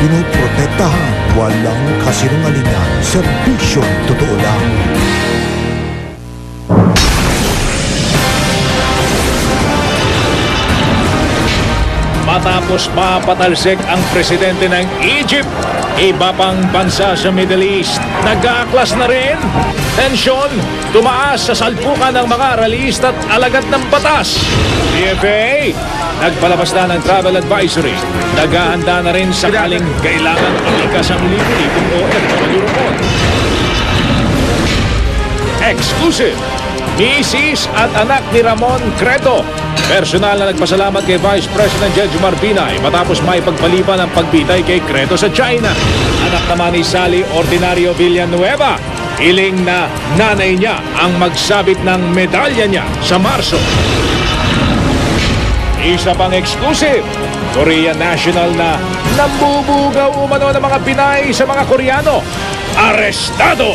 Pinoprotektahan, walang kasinungalingan, serbisyong totoo lang. Matapos mapatalsik ang presidente ng Egypt, iba pang bansa sa Middle East nag-aaklas na rin. Tensyon, tumaas sa salpukan ng mga realista at alagad ng batas. DFA, nagpalabas na ng travel advisory. Naghahanda na rin sakaling kailangan ilikas ang libo-libong OFW roon. Exclusive, misis at anak ni Ramon Creto. Personal na nagpasalamat kay Vice President Jejomar Binay matapos may pagpaliban ang pagbitay kay Creto sa China. Anak naman ni Sally Ordinario Villanueva, hiling na nanay niya ang magsabit ng medalya niya sa Marso. Isa pang exclusive, Korean national na nambubugaw umano ng mga Pinay sa mga Koreano. Arestado!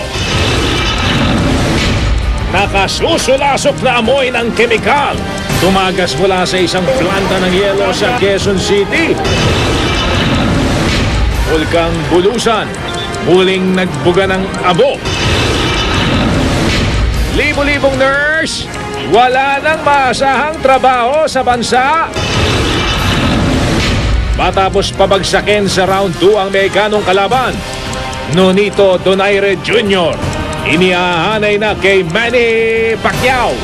Nakasusulasok na amoy ng kemikal. Tumagas mula sa isang planta ng yelo sa Quezon City. Bulkang Bulusan, muling nagbuga ng abo. Libo-libong nurse, wala nang maasahang trabaho sa bansa. Matapos pabagsakin sa round 2 ang Mexicanong kalaban, Nonito Donaire Jr. inihahanay na kay Manny Pacquiao.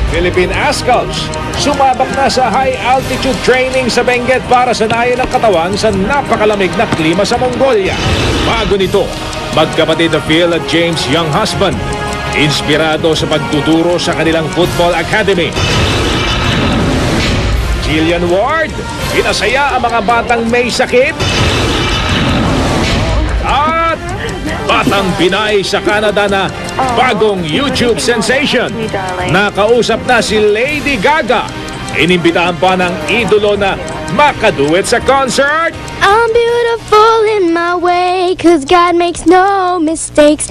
Philippine Ascals, sumabak na sa high-altitude training sa Benguet para sanayin ang katawan sa napakalamig na klima sa Mongolia. Bago nito, magkapatid na Phil at James Young husband, inspirado sa pagtuturo sa kanilang football academy. Jillian Ward, pinasaya ang mga batang may sakit. At batang Pinay sa Canada na bagong YouTube sensation. Nakausap na si Lady Gaga. Inimbitahan pa ng idolo na makaduet sa concert. I'm beautiful in my way, 'cause God makes no mistakes.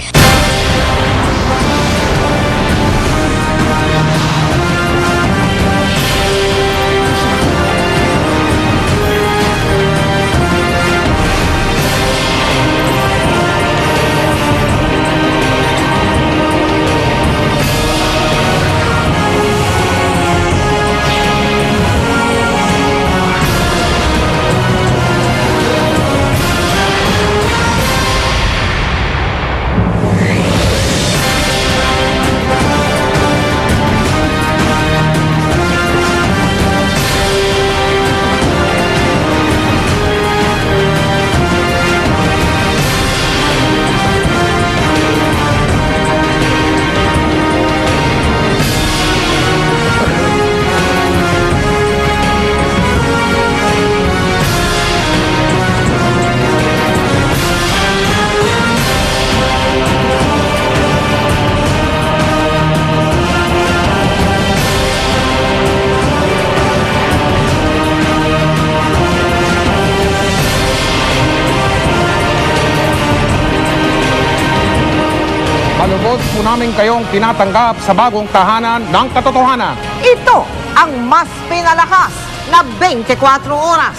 Malubos po namin kayong tinatanggap sa bagong tahanan ng katotohanan. Ito ang mas pinalakas na 24 oras.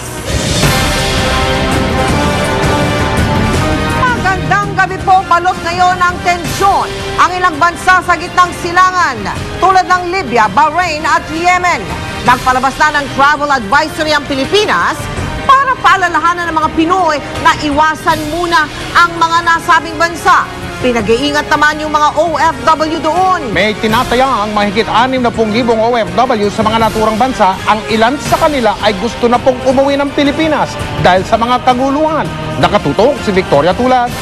Magandang gabi po, balot ngayon ang tensyon. Ang ilang bansa sa gitnang silangan tulad ng Libya, Bahrain at Yemen. Nagpalabas na ng travel advisory ang Pilipinas para paalalahanan ng mga Pinoy na iwasan muna ang mga nasabing bansa. Pinag-iingat naman yung mga OFW doon. May tinataya ang mahigit 60,000 OFW sa mga naturang bansa. Ang ilan sa kanila ay gusto na pong umuwi ng Pilipinas dahil sa mga kaguluhan. Nakatutok si Victoria Tulad.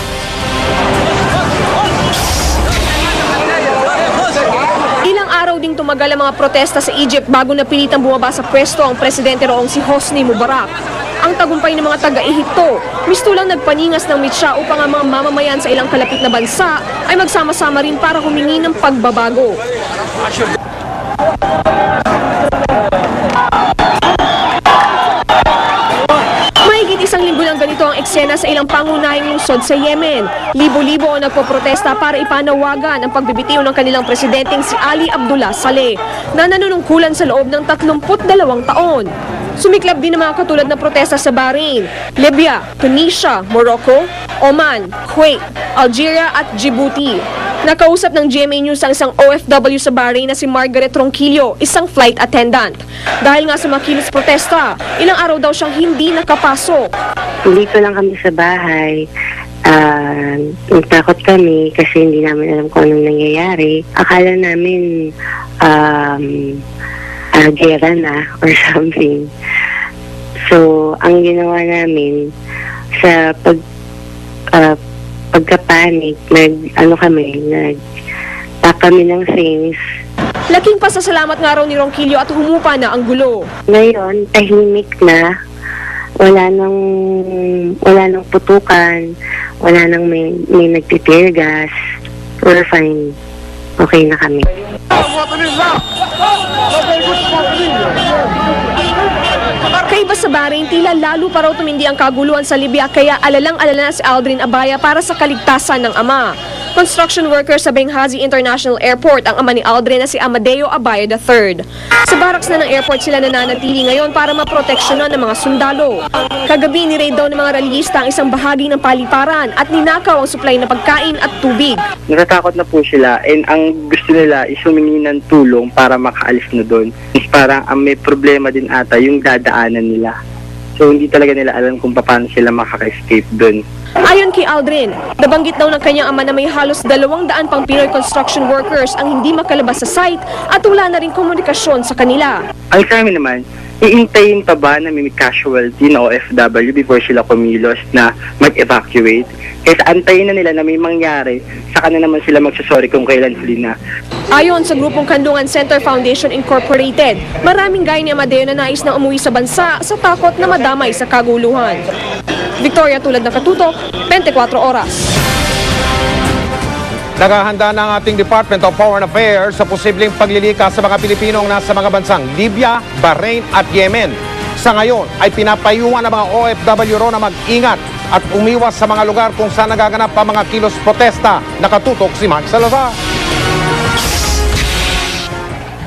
Ilang araw ding tumagal ang mga protesta sa Egypt bago napilitang bumaba sa pwesto ang presidente roong si Hosni Mubarak. Ang tagumpay ng mga taga-Ehipto, mistulang nagpaningas ng mitsa upang ang mga mamamayan sa ilang kalapit na bansa ay magsama-sama rin para humingi ng pagbabago. Mahigit 1 linggo lang ganito ang eksena sa ilang pangunahing lungsod sa Yemen. Libo-libo ang nagpoprotesta para ipanawagan ang pagbibitiw ng kanilang presidenteng si Ali Abdullah Saleh na nanunungkulan sa loob ng 32 taon. Sumiklab din ang mga katulad na protesta sa Bahrain, Libya, Tunisia, Morocco, Oman, Kuwait, Algeria at Djibouti. Nakausap ng GMA News ang isang OFW sa Bahrain na si Margaret Ronquillo, isang flight attendant. Dahil nga sa mga kilos protesta, ilang araw daw siyang hindi nakapasok. Dito lang kami sa bahay. Natakot kami kasi hindi namin alam kung anong nangyayari. Akala namin gera na or something. So, ang ginawa namin sa pagka-panic, nag-pack kami ng things. Laking pasasalamat nga raw ni Ronquillo at humupa na ang gulo. Ngayon, tahimik na. Wala nang putukan, wala nang may nagtitear gas. We're fine. Okay na kami. Kaiba sa Bahrain, tila lalo pa raw tumindi ang kaguluhan sa Libya kaya alalang-alala na si Aldrin Abaya para sa kaligtasan ng ama. Construction worker sa Benghazi International Airport ang ama ni Aldrin na si Amadeo Abaya III. Sa barracks na ng airport sila nananatili ngayon para maproteksyonan ng mga sundalo. Kagabi ni-raid daw ng mga rallyista ang isang bahagi ng paliparan at ninakaw ang supply na pagkain at tubig. Natatakot na po sila and ang gusto nila is humingi ng tulong para makaalis na doon. Parang may problema din ata yung dadaanan nila. So hindi talaga nila alam kung paano sila makaka-escape doon. Ayon kay Aldrin, nabanggit daw ng kanyang ama na may halos 200 pang Pinoy construction workers ang hindi makalabas sa site at wala na rin komunikasyon sa kanila. Ang sa amin naman, iintayin pa ba na may casualty na OFW before sila kumilos na mag-evacuate? Kaya antayin na nila na may mangyari, saka na naman sila magsasorry kung kailan huli na. Ayon sa grupong Kanlungan Center Foundation Incorporated, maraming gaya ni Amadeo na nais na umuwi sa bansa sa takot na madamay sa kaguluhan. Victoria Tulad ng Katutok, 24 Oras. Naghahanda na ang ating Department of Foreign Affairs sa posibleng paglilikas sa mga Pilipinong nasa mga bansang Libya, Bahrain at Yemen. Sa ngayon ay pinapayuhan ng mga OFW ro na mag-ingat at umiwas sa mga lugar kung saan nagaganap ang mga kilos protesta. Nakatutok si Mark Salazar.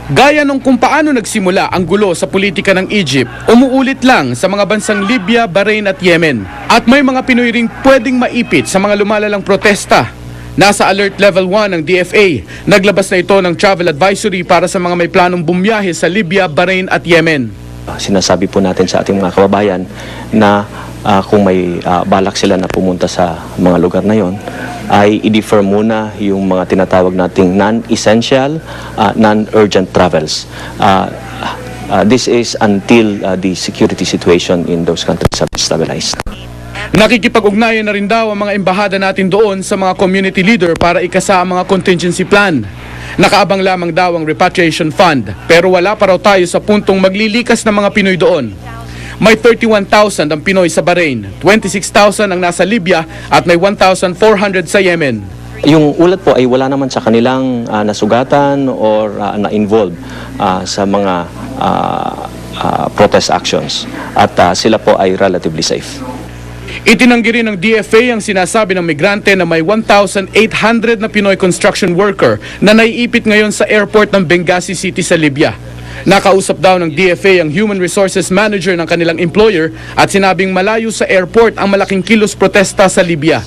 Gaya nung kung paano nagsimula ang gulo sa politika ng Egypt, umuulit lang sa mga bansang Libya, Bahrain at Yemen. At may mga Pinoy ring pwedeng maipit sa mga lumalalang protesta. Nasa Alert Level 1 ng DFA, naglabas na ito ng travel advisory para sa mga may planong bumiyahe sa Libya, Bahrain at Yemen. Sinasabi po natin sa ating mga kababayan na kung may balak sila na pumunta sa mga lugar na yon, ay i-defer muna yung mga tinatawag nating non-essential, non-urgent travels. This is until the security situation in those countries have stabilized. Nakikipag-ugnayan na rin daw ang mga embahada natin doon sa mga community leader para ikasa ang mga contingency plan. Nakaabang lamang daw ang repatriation fund pero wala pa raw tayo sa puntong maglilikas ng mga Pinoy doon. May 31,000 ang Pinoy sa Bahrain, 26,000 ang nasa Libya at may 1,400 sa Yemen. Yung ulat po ay wala naman sa kanilang nasugatan or na-involve sa mga protest actions at sila po ay relatively safe. Itinanggi rin ng DFA ang sinasabi ng migrante na may 1,800 na Pinoy construction worker na naiipit ngayon sa airport ng Benghazi City sa Libya. Nakausap daw ng DFA ang Human Resources Manager ng kanilang employer at sinabing malayo sa airport ang malaking kilos protesta sa Libya.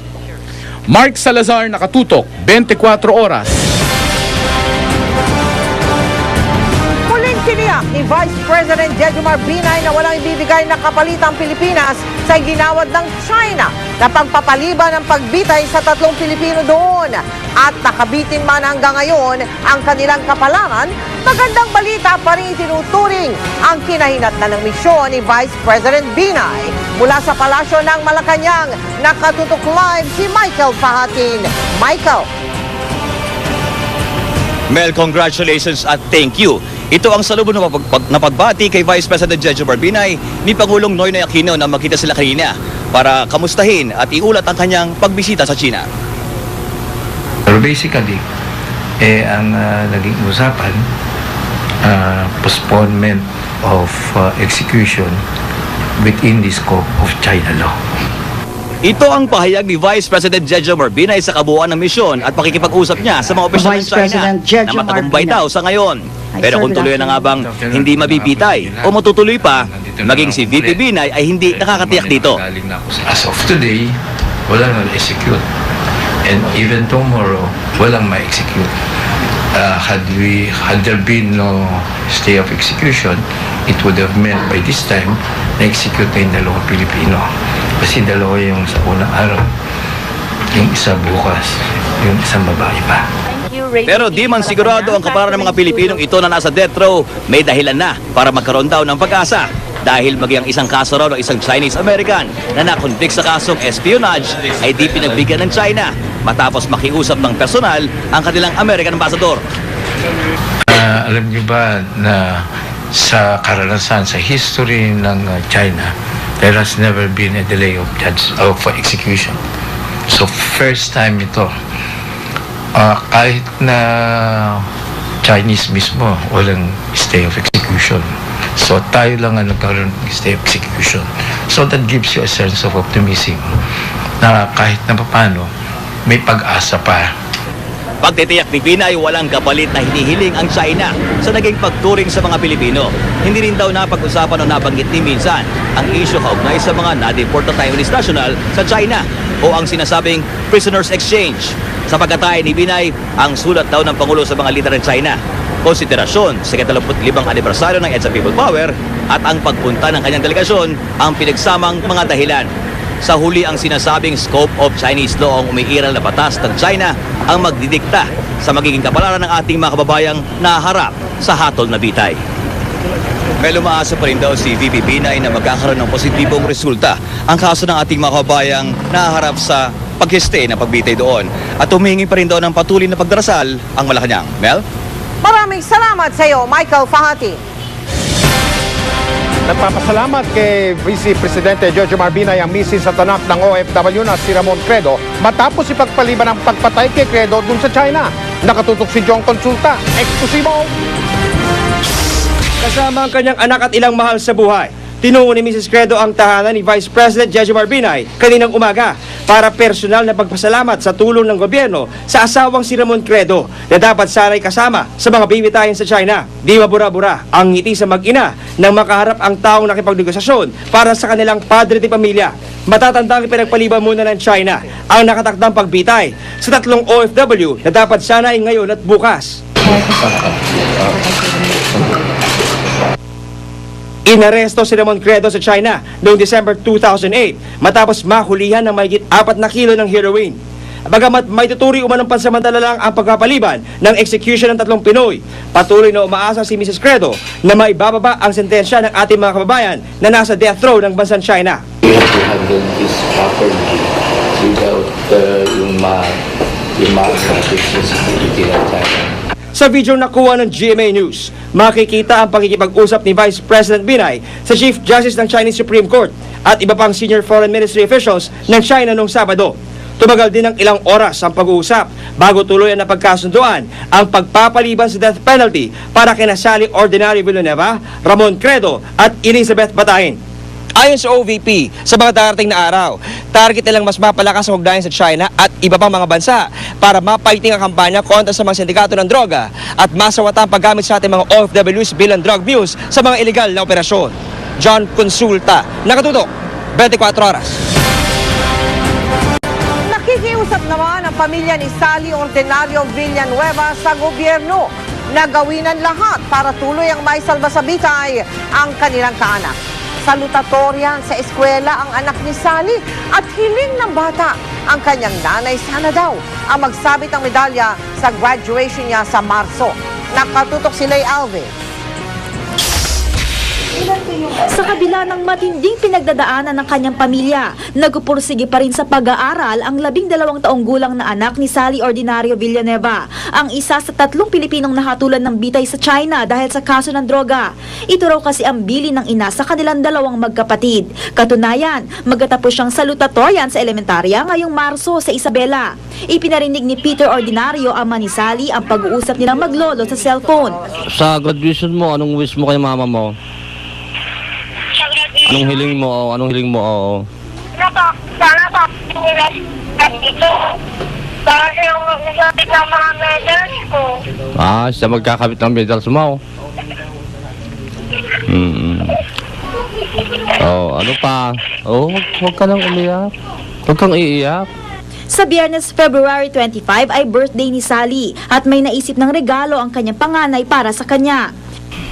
Mark Salazar, Nakatutok, 24 Oras. Muling tiniyak ni Vice President Jejomar Binay na walang ibibigay na kapalit ang Pilipinas sa ginawad ng China na pagpapaliban ng pagbitay sa 3 Pilipino doon. At nakabitin man hanggang ngayon ang kanilang kapalaran, magandang balita pa rin itinuturing ang kinahinatnan ng misyon ni Vice President Binay. Mula sa palasyo ng Malacanang, Nakatutok live si Michael Fahatin. Michael. Mel, congratulations at thank you. Ito ang salubong na pagbati kay Vice President Jejomar Binay ni Pangulong Noynoy Aquino na magkita sila kanina para kamustahin at iulat ang kanyang pagbisita sa China. Pero basically, ang naging usapan, postponement of execution within the scope of China law. Ito ang pahayag ni Vice President Jejomar Binay sa kabuuan ng misyon at pakikipag-usap niya sa mga opisyal ng China na matagumpay daw sa ngayon. Pero kung tuloy na nga bang hindi mabibitay o matutuloy pa, maging si VP Binay ay hindi nakakatiyak dito. As of today, walang na-execute. And even tomorrow, walang ma-execute. Had there been no stay of execution, it would have meant by this time na-execute na yung dalawang Pilipino. Kasi dalawa yung sa unang araw. Yung isa bukas, yung isang babae pa. Pero di man sigurado ang kapara ng mga Pilipinong ito na nasa death row, may dahilan na para magkaroon daw ng pag-asa. Dahil maging isang kaso raw ng isang Chinese-American na nakonvict sa kasong espionage ay di pinagbigyan ng China matapos makiusap ng personal ang kanilang American ambassador. Alam niyo ba na sa karanasan, sa history ng China, there has never been a delay of execution. So first time ito. Kahit na Chinese mismo, walang stay of execution. So tayo lang ang nagkaroon ng stay of execution. So that gives you a sense of optimism na kahit na paano, may pag-asa pa. Pagtitiyak ni Binay, walang kapalit na hinihiling ang China sa naging pagturing sa mga Pilipino. Hindi rin daw napag-usapan o nabanggit ni minsan ang isyu kaugnay sa mga na-deport na Taiwanese national sa China o ang sinasabing prisoners exchange. Sa pagkatay ni Binay, ang sulat daw ng Pangulo sa mga lider ng China, konsiderasyon sa 35 anibersaryo ng EDSA People Power at ang pagpunta ng kanyang delegasyon ang pinagsamang mga dahilan. Sa huli ang sinasabing scope of Chinese law ang umiiral na batas ng China ang magdidikta sa magiging kapalaran ng ating mga kababayang naharap sa hatol na bitay. May lumaasa pa rin daw si VP Binay na magkakaroon ng positibong resulta ang kaso ng ating mga kababayang naharap sa paghiste na pagbitay doon. At humihingi pa rin daw ng patuloy na pagdarasal ang Malacanang. Mel? Maraming salamat sa iyo, Michael Fahati. Nagpapasalamat kay Vice Presidente Jojo Marbinay ang misis sa tanak ng OFW na si Ramon Credo matapos ipagpaliban ang pagpatay kay Credo dun sa China. Nakatutok si John Consulta. Eksklusibo! Kasama ang kanyang anak at ilang mahal sa buhay, tinungo ni Mrs. Credo ang tahanan ni Vice President Jojo Marbinay kaninang umaga para personal na pagpasalamat sa tulong ng gobyerno sa asawang si Ramon Credo na dapat sana'y kasama sa mga bibitayan sa China. Di mabura-bura ang ngiti sa mag-ina nang makaharap ang taong nakipagnegosasyon para sa kanilang padre de pamilya. Matatandang pinagpaliban muna ng China ang nakatakdang pagbitay sa 3 OFW na dapat sana'y ngayon at bukas. Inaresto si Ramon Credo sa China noong December 2008 matapos mahulihan ng mahigit 4 na kilo ng heroin. Bagamat may tuturi umanong pansamantala lang ang pagkapaliban ng execution ng 3 Pinoy, patuloy na umaasa si Mrs. Credo na maibababa ang sentensya ng ating mga kababayan na nasa death row ng bansang China. We have to handle this properly without yung responsibility ng China. Sa video nakuha ng GMA News, makikita ang pakikipag-usap ni Vice President Binay sa Chief Justice ng Chinese Supreme Court at iba pang senior foreign ministry officials ng China noong Sabado. Tumagal din ng ilang oras ang pag-uusap bago tuluyan na pagkasunduan ang pagpapaliban sa death penalty para kina Sally Ordinario Villanueva, Ramon Credo at Elizabeth Batahin. Ayon sa OVP, sa mga darating na araw, target nilang mas mapalakas ang ugnayan sa China at iba pang mga bansa para mapaiting ang kampanya kontra sa mga sindikato ng droga at masawata ang paggamit sa ating mga OFWs bilang drug mules sa mga illegal na operasyon. John Consulta, nakatutok, 24 oras. Nakikiusap naman ang pamilya ni Sally Ordinario Villanueva sa gobyerno na gawin ang lahat para tuloy ang maisalba sa bitay ang kanilang kaanak. Salutatorya sa eskwela ang anak ni Sally at hiling ng bata ang kanyang nanay sana daw ang magsabit ng medalya sa graduation niya sa Marso. Nakatutok si Lay Alves. Sa kabila ng matinding pinagdadaanan ng kanyang pamilya, nagpupursige pa rin sa pag-aaral ang 12 taong gulang na anak ni Sally Ordinario Villanueva, ang isa sa 3 Pilipinong nahatulan ng bitay sa China dahil sa kaso ng droga. Ito raw kasi ang bili ng ina sa kanilang 2 magkapatid. Katunayan, magkatapos siyang salutatoryan sa elementarya ngayong Marso sa Isabela. Ipinarinig ni Peter Ordinario, ama ni Sally, ang pag-uusap nilang maglolo sa cellphone. Sa graduation mo, anong wish mo kay mama mo? Anong hiling mo? Anong hiling mo? Sana po, dito. Para yung magkakabit ng mga medals ko. Siya magkakabit ng medals mo. Oh, ano pa? Oh, huwag ka nang umiyak. Huwag kang iiyak. Sa Biyernes, February 25 ay birthday ni Sally at may naisip ng regalo ang kanyang panganay para sa kanya.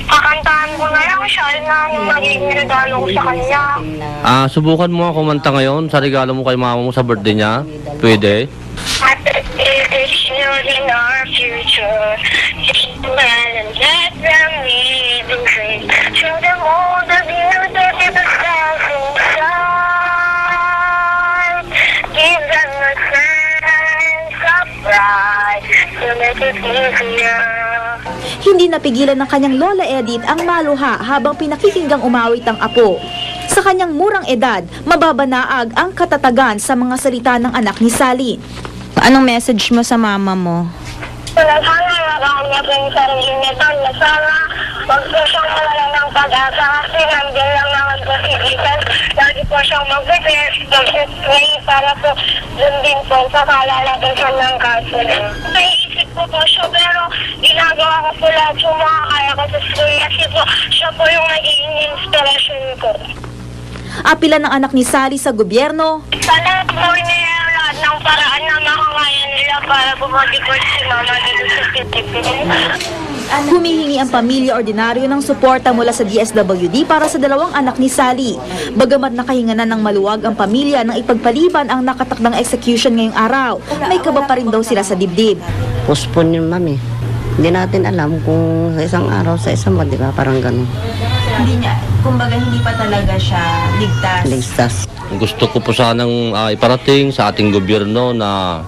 Kakantahan ko na lang siya na yung magiging regalo ko sa kanya. Subukan mo ako kumanta ngayon sa regalo mo kay mama mo sa birthday niya. Pwede? It is still in our future. Just well and let them live in faith. Show them all the beauty of the stars inside. Give them a sense of pride to make it easier. Hindi napigilan ng kanyang Lola Edith ang maluha habang pinakikinggang umawit ang apo. Sa kanyang murang edad, mababanaag ang katatagan sa mga salita ng anak ni Sally. Anong message mo sa mama mo? Sana marami po yung sarili niya doon. Sana wag po siyang malala ng pag-asa kasi nandiyan lang naman po si Ethan. Lagi po siyang mag-prepare, mag-spray para po dun din po sa kalalagay siya ng kaso. Naiisip po siya pero ginagawa ko po lahat yung mga kaya ko sa school kasi po siya po yung naging inspiration ko. Apila ng anak ni Sally sa gobyerno. Sana po niya lahat ng paraan na makakaya nila para bumalik si mama dito sa Pilipinas. Humihingi ang pamilya ordinaryo ng suporta mula sa DSWD para sa dalawang anak ni Sally. Bagamat nakahinga na ng maluwag ang pamilya nang ipagpaliban ang nakatakdang execution ngayong araw, may kaba pa rin daw sila sa dibdib. Postpone yun, mami. Hindi natin alam kung sa isang araw, sa isang di ba? Parang ganun. Hindi niya, kumbaga hindi pa talaga siya ligtas. Gusto ko po sanang iparating sa ating gobyerno na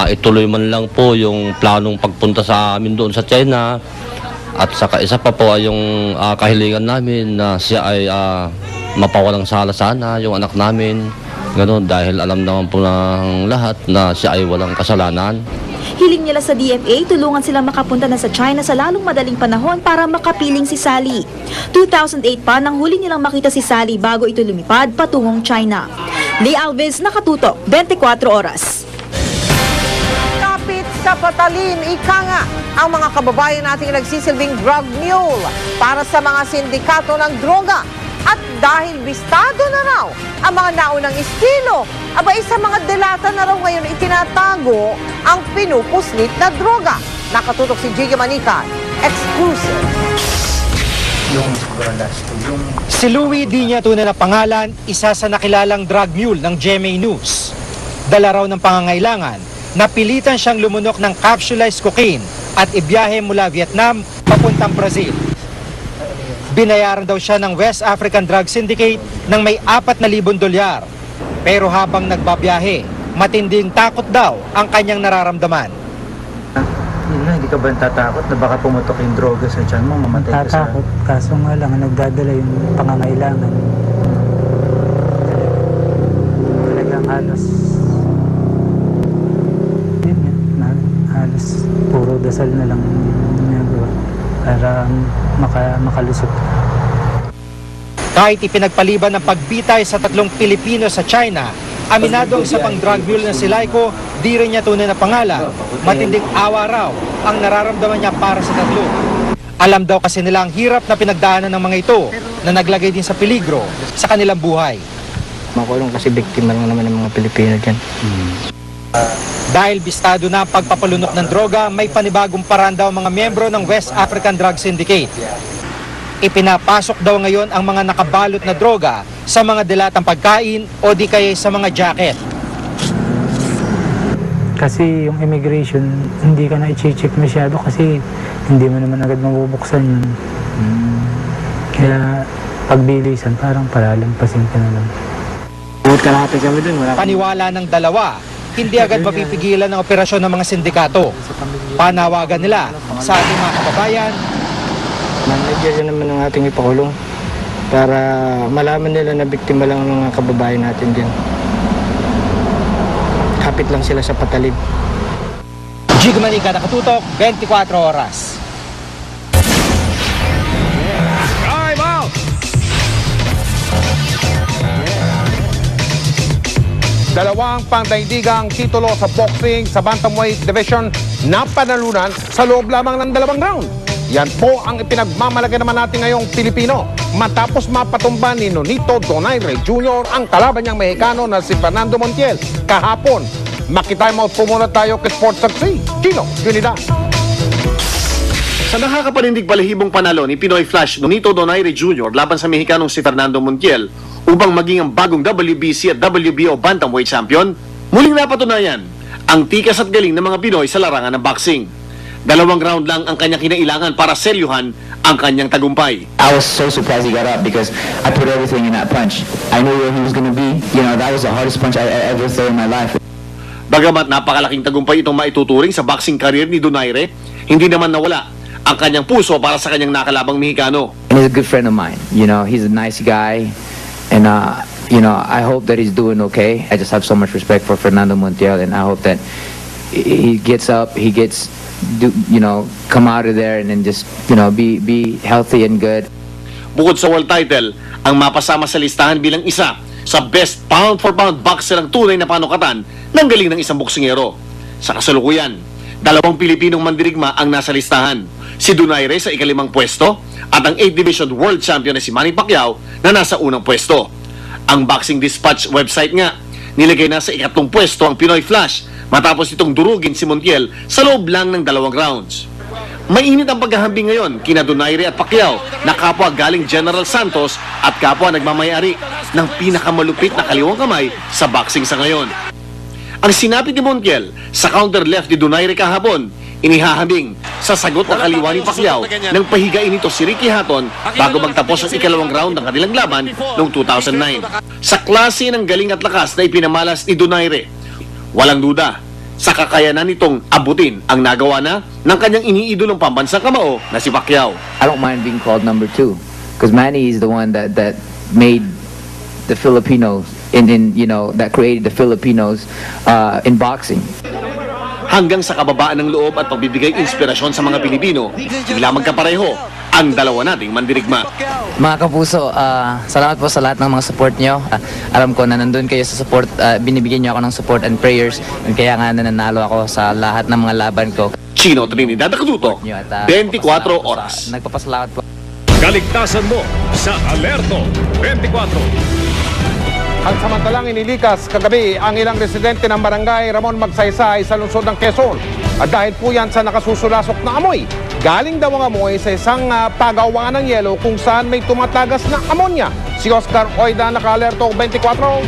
ituloy man lang po yung planong pagpunta sa amin doon sa China. At saka isa pa po ay yung kahilingan namin na siya ay mapawalang sala sana, yung anak namin. Ganun, dahil alam naman po ng lahat na siya ay walang kasalanan. Hiling nila sa DFA, tulungan silang makapunta na sa China sa lalong madaling panahon para makapiling si Sally. 2008 pa nang huli nilang makita si Sally bago ito lumipad patungong China. Lee Alves, Nakatutok, 24 Oras. Kapit sa patalim, ika nga, ang mga kababayan nating nagsisilbing drug mule para sa mga sindikato ng droga. At dahil bistado na raw ang mga naunang estilo, abay sa mga delata na raw ngayon itinatago ang pinupuslit na droga. Nakatutok si Gigi Manica, exclusive. Si Louie di niya tunay na pangalan, isa sa nakilalang drug mule ng GMA News. Dala raw ng pangangailangan, napilitan siyang lumunok ng capsulized cocaine at ibiyahe mula Vietnam papuntang Brazil. Binayaran daw siya ng West African Drug Syndicate ng may $4,000. Pero habang nagbabiyahe, matinding takot daw ang kanyang nararamdaman. Hindi ka ba natatakot na baka pumutok yung droga sa tiyan mo, mamatay ka sa... Natatakot, kaso nga lang, nagdadala yung pangangailangan. Talagang halos... Yun yan, halos puro dasal na lang ginagawa para makalusot. Kahit ipinagpaliban ng pagbitay sa 3 Pilipino sa China, aminado ang isa pang drug mule na si Laiko, di rin niya tunay na pangalan. Matinding awa raw ang nararamdaman niya para sa tatlo. Alam daw kasi nila ang hirap na pinagdaanan ng mga ito na naglagay din sa peligro sa kanilang buhay. Makulong kasi biktima lang naman ng mga Pilipino dyan. Dahil bistado na ang pagpapalunok ng droga, may panibagong paraan daw mga miyembro ng West African Drug Syndicate. Ipinapasok daw ngayon ang mga nakabalot na droga sa mga dilatang pagkain o di kaya sa mga jacket. Kasi yung immigration, hindi ka na i-check masyado kasi hindi mo naman agad mabubuksan yun. Kaya pagbilisan, parang palalampasin ka na lang. Paniwala ng dalawa, hindi agad mapipigilan ng operasyon ng mga sindikato. Panawagan nila sa ating mga kababayan. Nandiyan naman ang ating ipakulong para malaman nila na biktima lang ng mga kababayan natin dyan. Kapit lang sila sa patalim. Gigi Manica, Nakatutok, 24 Oras. Time out! Dalawang pangdaigdigang titulo sa boxing sa bantamweight division na panalunan sa loob lamang ng 2 round. Yan po ang ipinagmamalaki naman natin ngayong Pilipino. matapos mapatumba ni Nonito Donaire Jr. ang kalaban niyang Mexicano na si Fernando Montiel kahapon. Makitime out po muna tayo kay Sports Saksi, Chino Trinidad. Sa nakakapanindig balahibong panalo ni Pinoy Flash Nonito Donaire Jr. laban sa Mexicanong si Fernando Montiel upang maging ang bagong WBC at WBO Bantamweight Champion, muling napatunayan ang tikas at galing ng mga Pinoy sa larangan ng boxing. 2 round lang ang kanyang kinailangan para selyuhan ang kanyang tagumpay. I was so surprised he got up because I put everything in that punch. I knew where he was going to be. You know, that was the hardest punch I ever thrown in my life. Bagamat napakalaking tagumpay itong maituturing sa boxing career ni Donaire, hindi naman nawala ang kanyang puso para sa kanyang nakalabang Mexicano. And he's a good friend of mine. You know, he's a nice guy. And, you know, I hope that he's doing okay. I just have so much respect for Fernando Montiel. And I hope that he gets up, he gets, you know, come out of there and then just, you know, be healthy and good. Bukod sa world title, ang mapasama sa listahan bilang isa sa best pound-for-pound boxer ang tunay na panukatan ng galing ng isang boksingero. Sa kasalukuyan, 2 Pilipinong mandirigma ang nasa listahan. Si Donaire sa ika-5 pwesto at ang 8th Division World Champion na si Manny Pacquiao na nasa unang pwesto. Ang Boxing Dispatch website nga, nilagay na sa ika-3 pwesto ang Pinoy Flash matapos itong durugin si Montiel sa loob lang ng 2 rounds. Mainit ang paghahambing ngayon kina Donaire at Pacquiao na kapwa galing General Santos at kapwa nagmamayari ng pinakamalupit na kaliwang kamay sa boxing sa ngayon. Ang sinapit ni Montiel sa counter left ni Donaire kahapon, inihahambing sa sagot ng kaliwa ni Pacquiao nang pahigain nito si Ricky Hatton bago magtapos ang ika-2 round ng kanilang laban noong 2009. Sa klase ng galing at lakas na ipinamalas ni Donaire, walang duda sa kakayanan nitong abutin ang nagawa na ng kanyang iniidolong pambansang kamao na si Pacquiao. I don't mind being called number 2 because Manny is the one that made the Filipinos in you know, that created the Filipinos in boxing. Hanggang sa kababaan ng loob at pagbibigay inspirasyon sa mga Pilipino, tila magkapareho ang dalawa nating mandirigma. Mga kapuso, salamat po sa lahat ng mga support nyo. Alam ko na nandun kayo sa support, binibigyan nyo ako ng support and prayers. Kaya nga nananalo ako sa lahat ng mga laban ko. Chino Trinidad Acuduto, 24 oras. Nagpapasalamat po. Kaligtasan mo sa Alerto 24. Pansamantalang inilikas kagabi ang ilang residente ng barangay Ramon Magsaysay sa lungsod ng Quezon. At dahil po yan sa nakasusulasok na amoy, galing daw ang amoy sa isang pagawa ng yelo kung saan may tumatagas na amonya. Si Oscar Oida, naka-alerto 24.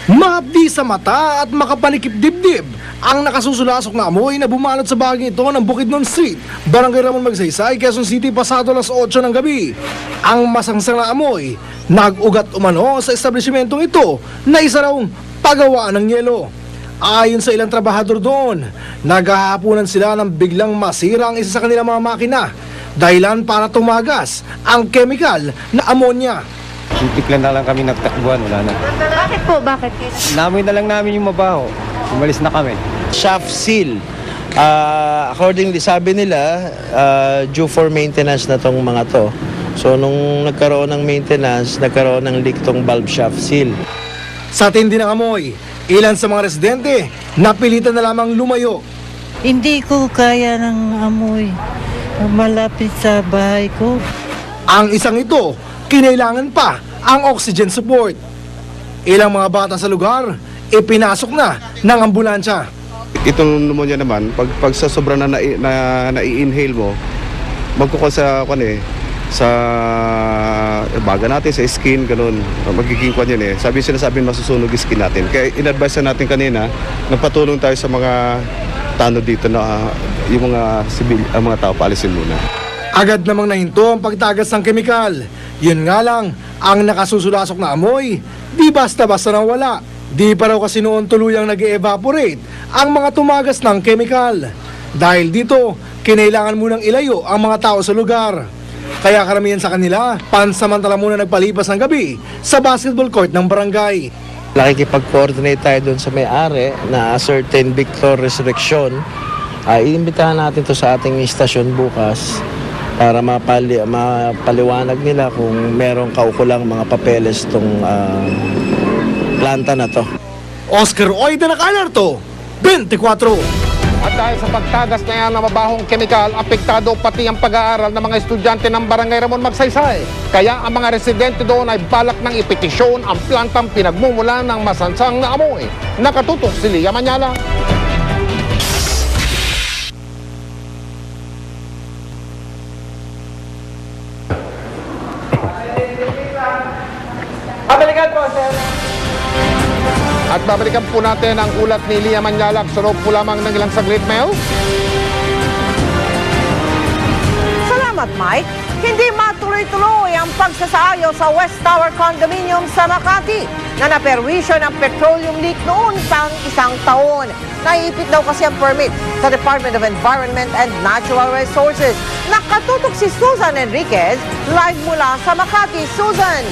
Mahapdi sa mata at makapanikip dibdib ang nakasusulasok na amoy na bumalot sa bahaging ito ng Bukidnon Street, Barangay Ramon Magsaysay, Quezon City, pasado alas 8 ng gabi. Ang masangsang na amoy nag-ugat umano sa establishmentong ito na isa raw pagawaan ng yelo. Ayon sa ilang trabahador doon, naghahapunan sila ng biglang masira ang isa sa kanilang mga makina, dahilan para tumagas ang chemical na ammonia. Titiklan na lang kami nagtakbuhan, wala na. Bakit po? Bakit? Namoy na lang namin yung mabaho. Umalis na kami. Shaft seal. Accordingly, sabi nila, due for maintenance na tong mga to. So, nung nagkaroon ng maintenance, nagkaroon ng leak tong valve shaft seal. Sa tindi ng amoy, ilan sa mga residente napilitan na lamang lumayo. Hindi ko kaya ng amoy. Malapit sa bahay ko. Ang isang ito, kinailangan pa ang oxygen support. Ilang mga bata sa lugar, ipinasok na ng ambulansya. Itong pneumonia naman, pag sa sobra na nai-inhale mo, magkukol sa sa baga natin, sa skin, ganun. Magiging kwan yan eh. Sinasabi masusunog yung skin natin. Kaya in-advise na natin kanina, nagpatulong tayo sa mga tanod dito na yung mga mga tao paalisin muna. Agad namang nahinto ang pagtagas ng kemikal. Yun nga lang, ang nakasusulasok na amoy, di basta-basta nang wala. Di pa raw kasi noon tuluyang nag-evaporate ang mga tumagas ng kemikal. Dahil dito, kinailangan munang ilayo ang mga tao sa lugar. Kaya karamihan sa kanila, pansamantala muna nagpalipas ng gabi sa basketball court ng barangay. Nakikipag-coordinate tayo doon sa may-ari na certain Victor Resurrection. Iimbitahan natin to sa ating istasyon bukas para mapaliwanag nila kung merong kaukulang mga papeles tong planta na to. Oscar Oida, naka-alerto 24. At dahil sa pagtagas na yan ng mabahong kemikal, apektado pati ang pag-aaral ng mga estudyante ng Barangay Ramon Magsaysay. Kaya ang mga residente doon ay balak ng ipetisyon ang plantang pinagmumulan ng masansang na amoy. Nakatutok si Lia Manyala. At babalikan po natin ang ulat ni Lia Manyala. Sa loob po lamang ng ilang saglit, Mel. Salamat, Mike. Hindi matuloy-tuloy ang pagsasaayos sa West Tower Condominium sa Makati na naperwisyo ng petroleum leak noon pang isang taon. Naiipit daw kasi ang permit sa Department of Environment and Natural Resources. Nakatutok si Susan Enriquez live mula sa Makati. Susan!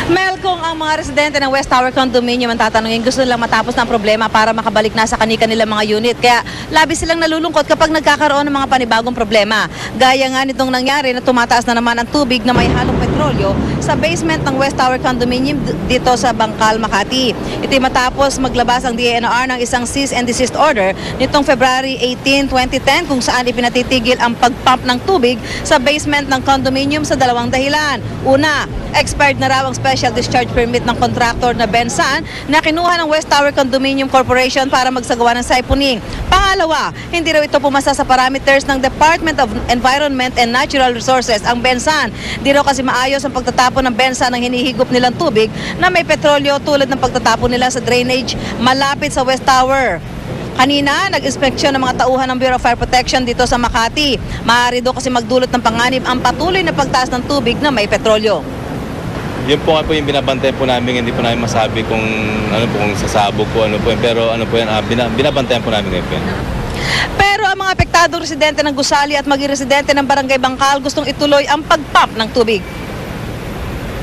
Mel, kung ang mga residente ng West Tower Condominium ang tatanungin, gusto nilang matapos ng problema para makabalik na sa kani-kanilang mga unit. Kaya labis silang nalulungkot kapag nagkakaroon ng mga panibagong problema. Gaya nga nitong nangyari na tumataas na naman ang tubig na may halong petrolyo sa basement ng West Tower Condominium dito sa Bangkal, Makati. Ito'y matapos maglabas ang DENR ng isang cease and desist order nitong February 18, 2010 kung saan ipinatitigil ang pagpump ng tubig sa basement ng condominium sa dalawang dahilan. Una, expired na raw ang special discharge permit ng contractor na Bensan na kinuha ng West Tower Condominium Corporation para magsagawa ng siphoning. Pangalawa, hindi raw ito pumasa sa parameters ng Department of Environment and Natural Resources ang Bensan. Di raw kasi maayos ang pagtatapon ng Bensan ng hinihigop nilang tubig na may petrolyo tulad ng pagtatapon nila sa drainage malapit sa West Tower. Kanina, nag-inspeksyon ng mga tauhan ng Bureau of Fire Protection dito sa Makati. Maaari daw kasi magdulot ng panganib ang patuloy na pagtaas ng tubig na may petrolyo. Yun po yung binabantay po namin, hindi po namin masabi kung ano po, kung sasabog po, ano po, pero ano po yan, binabantayan po namin ngayon. Pero ang mga apektadong residente ng Gusali at maging residente ng Barangay Bangkal gustong ituloy ang pagpump ng tubig.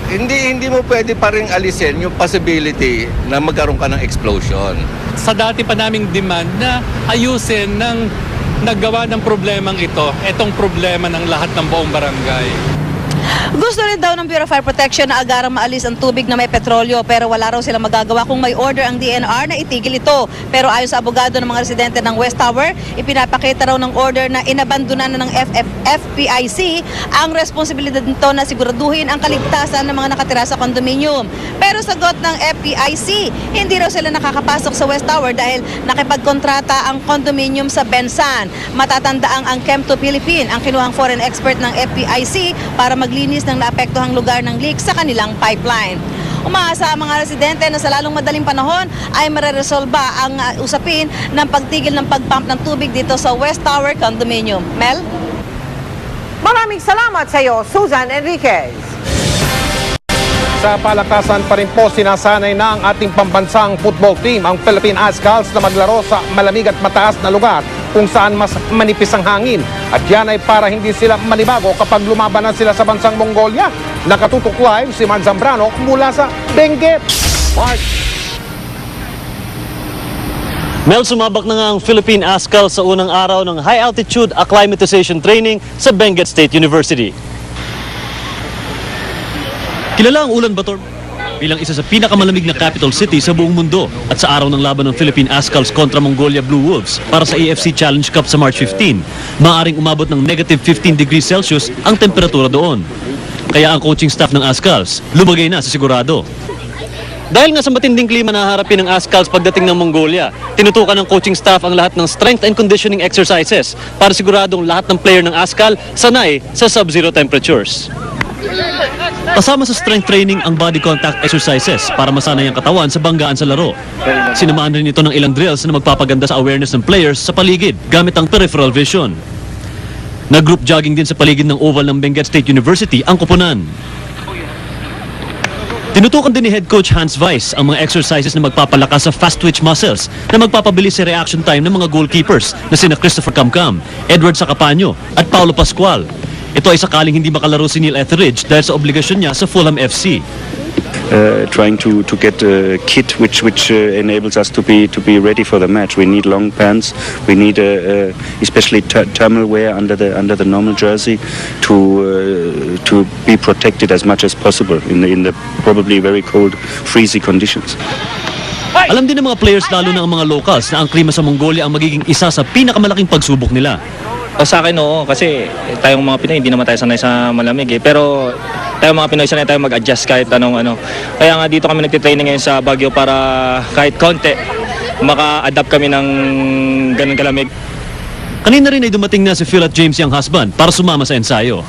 Hindi mo pwede pa rin alisin yung possibility na magkaroon ka ng explosion. Sa dati pa naming demand na ayusin ng naggawa ng problemang ito, itong problema ng lahat ng buong barangay. Gusto rin daw ng Bureau of Fire Protection na agarang maalis ang tubig na may petrolyo pero wala raw silang magagawa kung may order ang DNR na itigil ito. Pero ayon sa abogado ng mga residente ng West Tower, ipinapakita raw ng order na inabandonan na ng FPIC ang responsibilidad nito na siguraduhin ang kaligtasan ng mga nakatira sa condominium. Pero sagot ng FPIC, hindi raw sila nakakapasok sa West Tower dahil nakipagkontrata ang condominium sa Bensan. Matatandaang ang Chem2 Philippine ang kinuhang foreign expert ng FPIC para maglinis ng naapektuhang lugar ng leak sa kanilang pipeline. Umaasa ang mga residente na sa lalong madaling panahon ay mareresolba ang usapin ng pagtigil ng pagpump ng tubig dito sa West Tower Condominium. Mel? Maraming salamat sa iyo, Susan Enriquez. Sa palakasan pa rin po, sinasanay na ang ating pambansang football team, ang Philippine Azkals, na maglaro sa malamig at mataas na lugar kung saan mas manipis ang hangin. At yan ay para hindi sila manibago kapag lumaban na sila sa bansang Mongolia. Nakatutok live si Man Zambrano mula sa Benguet. Mark. Mel, sumabak na nga ang Philippine Azkals sa unang araw ng high altitude acclimatization training sa Benguet State University. Kilala ang Ulaanbaatar bilang isa sa pinakamalamig na capital city sa buong mundo at sa araw ng laban ng Philippine Azkals kontra Mongolia Blue Wolves para sa AFC Challenge Cup sa March 15, maaaring umabot ng negative 15 degrees Celsius ang temperatura doon. Kaya ang coaching staff ng Azkals lumagay na sa sigurado. Dahil nga sa matinding klima na haharapin ng Azkals pagdating ng Mongolia, tinutukan ng coaching staff ang lahat ng strength and conditioning exercises para siguradong lahat ng player ng Azkal sanay sa sub-zero temperatures. Kasama sa strength training ang body contact exercises para masanay ang katawan sa banggaan sa laro. Sinamaan rin ito ng ilang drills na magpapaganda sa awareness ng players sa paligid gamit ang peripheral vision. Nag-group jogging din sa paligid ng oval ng Benguet State University ang koponan. Tinutukan din ni head coach Hans Weiss ang mga exercises na magpapalakas sa fast twitch muscles na magpapabilis sa reaction time ng mga goalkeepers na sina Christopher Camcam, Edward Sacapaño at Paulo Pascual. Ito ay sakaling hindi makalaro si Neil Etheridge dahil sa obligasyon niya sa Fulham FC. Trying to get a kit which enables us to be ready for the match. We need long pants. We need especially thermal wear under the normal jersey to be protected as much as possible in the probably very cold, freezy conditions. Alam din ng mga players lalo na ang mga locals na ang klima sa Mongolia ang magiging isa sa pinakamalaking pagsubok nila. Sa akin, oo. Kasi tayong mga Pinoy, hindi naman tayo sanay sa malamig eh. Pero tayong mga Pinoy, sanay tayo mag-adjust kahit anong ano. Kaya nga dito kami nagtitraining ngayon sa Baguio para kahit konti, maka-adapt kami ng ganun kalamig. Kanina rin ay dumating na si Phil at James yung husband para sumama sa ensayo.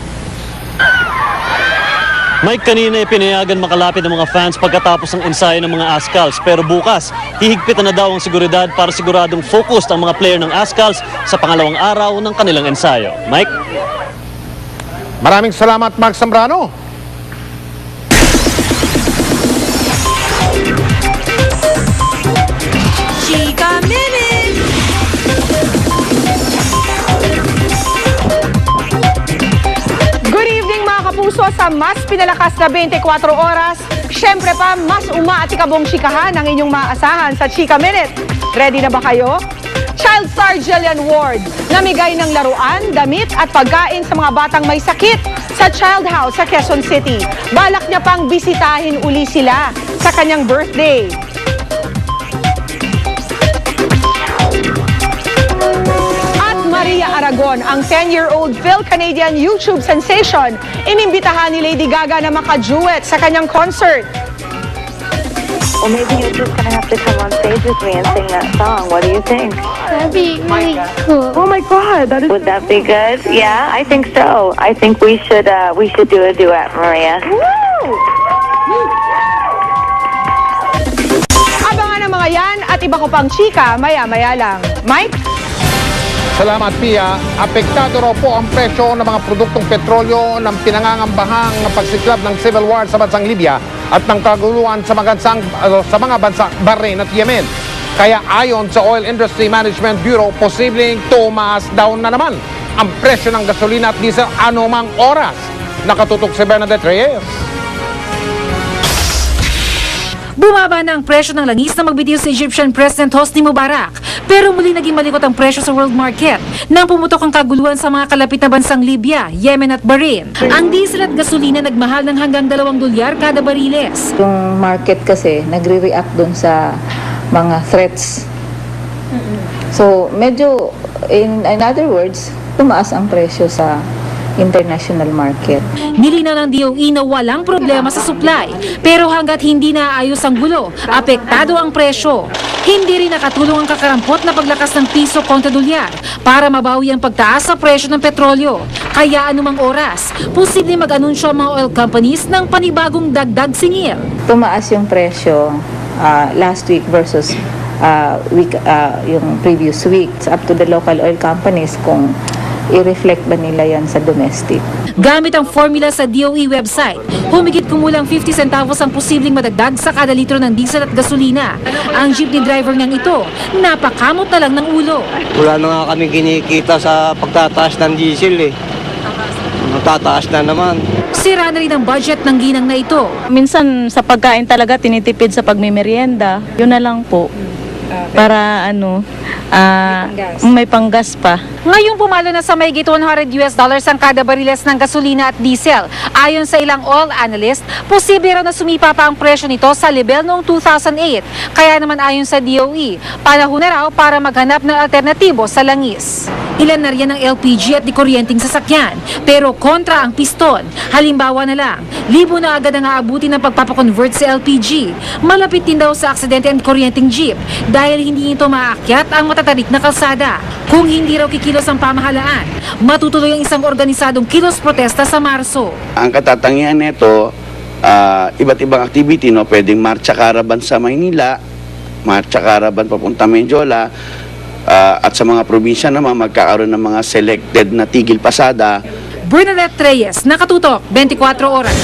Mike, kanina ay pinayagan makalapit ng mga fans pagkatapos ng ensayo ng mga Ascals. Pero bukas, hihigpitan na daw ang seguridad para siguradong focused ang mga player ng Ascals sa pangalawang araw ng kanilang ensayo. Mike? Maraming salamat, Mark Zambrano. Chika Minute! Good evening mga kapuso, sa mas pinalakas na 24 oras. Siyempre pa, mas umaatikabong chikahan ang inyong maasahan sa Chika Minute. Ready na ba kayo? Child Star Jillian Ward, namigay ng laruan, damit at pagkain sa mga batang may sakit sa Child House sa Quezon City. Balak niya pang bisitahin uli sila sa kanyang birthday. Maria Aragon, ang 10-year-old Phil-Canadian YouTube sensation, inimbitahan ni Lady Gaga na maka-duet sa kanyang concert. Well, maybe you're just gonna have to come on stage with me and sing that song. What do you think? That'd be really cool. Oh my God, would that be good? Yeah, I think so. I think we should do a duet, Maria. Abangan ang mga yan at iba ko pang chika maya-maya lang. Mike? Salamat, Pia. Apektado raw po ang presyo ng mga produktong petrolyo ng pinangangambahang pagsiklab ng civil war sa bansang Libya at ng kaguluhan sa mga bansa Bahrain at Yemen. Kaya ayon sa Oil Industry Management Bureau, posibleng tumaas daw na naman ang presyo ng gasolina at diesel anumang oras. Nakatutok si Bernadette Reyes. Bumaba na ang presyo ng langis na magbitiw si Egyptian President Hosni Mubarak. Pero muli naging malikot ang presyo sa world market nang pumutok ang kaguluhan sa mga kalapit na bansang Libya, Yemen at Bahrain. Ang diesel at gasolina nagmahal ng hanggang $2 kada bariles. Yung market kasi nagre-react dun sa mga threats. So medyo, in other words, tumaas ang presyo sa international market. Nilinaw ng DOE na walang problema sa supply, pero hanggat hindi naayos ang gulo, apektado ang presyo. Hindi rin nakatulong ang kakarampot na paglakas ng piso kontra dolyar para mabawi ang pagtaas sa presyo ng petrolyo. Kaya anumang oras, posible mag-anunsyo ang mga oil companies ng panibagong dagdag singil. Tumaas yung presyo last week versus yung previous week. It's up to the local oil companies kung i-reflect ba nila yan sa domestic. Gamit ang formula sa DOE website, humigit kumulang 50 centavos ang posibleng madagdag sa kada litro ng diesel at gasolina. Ang jeepney driver niyang ito, napakamot na lang ng ulo. Wala na nga kami kinikita sa pagtataas ng diesel eh. Tataas na naman. Sira na rin ang budget ng ginang na ito. Minsan sa pagkain talaga tinitipid sa pagmimerienda. Yun na lang po. Para may panggas pa. Ngayong pumalo na sa mahigit $100 ang kada bariles ng gasolina at diesel. Ayon sa ilang oil analyst, posible raw na sumipa pa ang presyo nito sa level noong 2008. Kaya naman ayon sa DOE, panahon na raw para maghanap ng alternatibo sa langis. Ilan na riyan ang LPG at di kuryenteng sasakyan, pero kontra ang piston. Halimbawa na lang, libo na agad ang aabuti ng pagpapakonvert sa LPG. Malapit din daw sa aksidente ang kuryenteng jeep dahil hindi nito maakyat ang matatarik na kalsada. Kung hindi raw kikilos ang pamahalaan, matutuloy ang isang organisadong kilos protesta sa Marso. Ang katatangian nito, iba't ibang activity, no? Pwedeng marcha caravan sa Maynila, marcha caravan papunta Menjola, at sa mga probinsya naman magkakaroon ng mga selected na tigil pasada. Bernadette Reyes, nakatutok, 24 oras.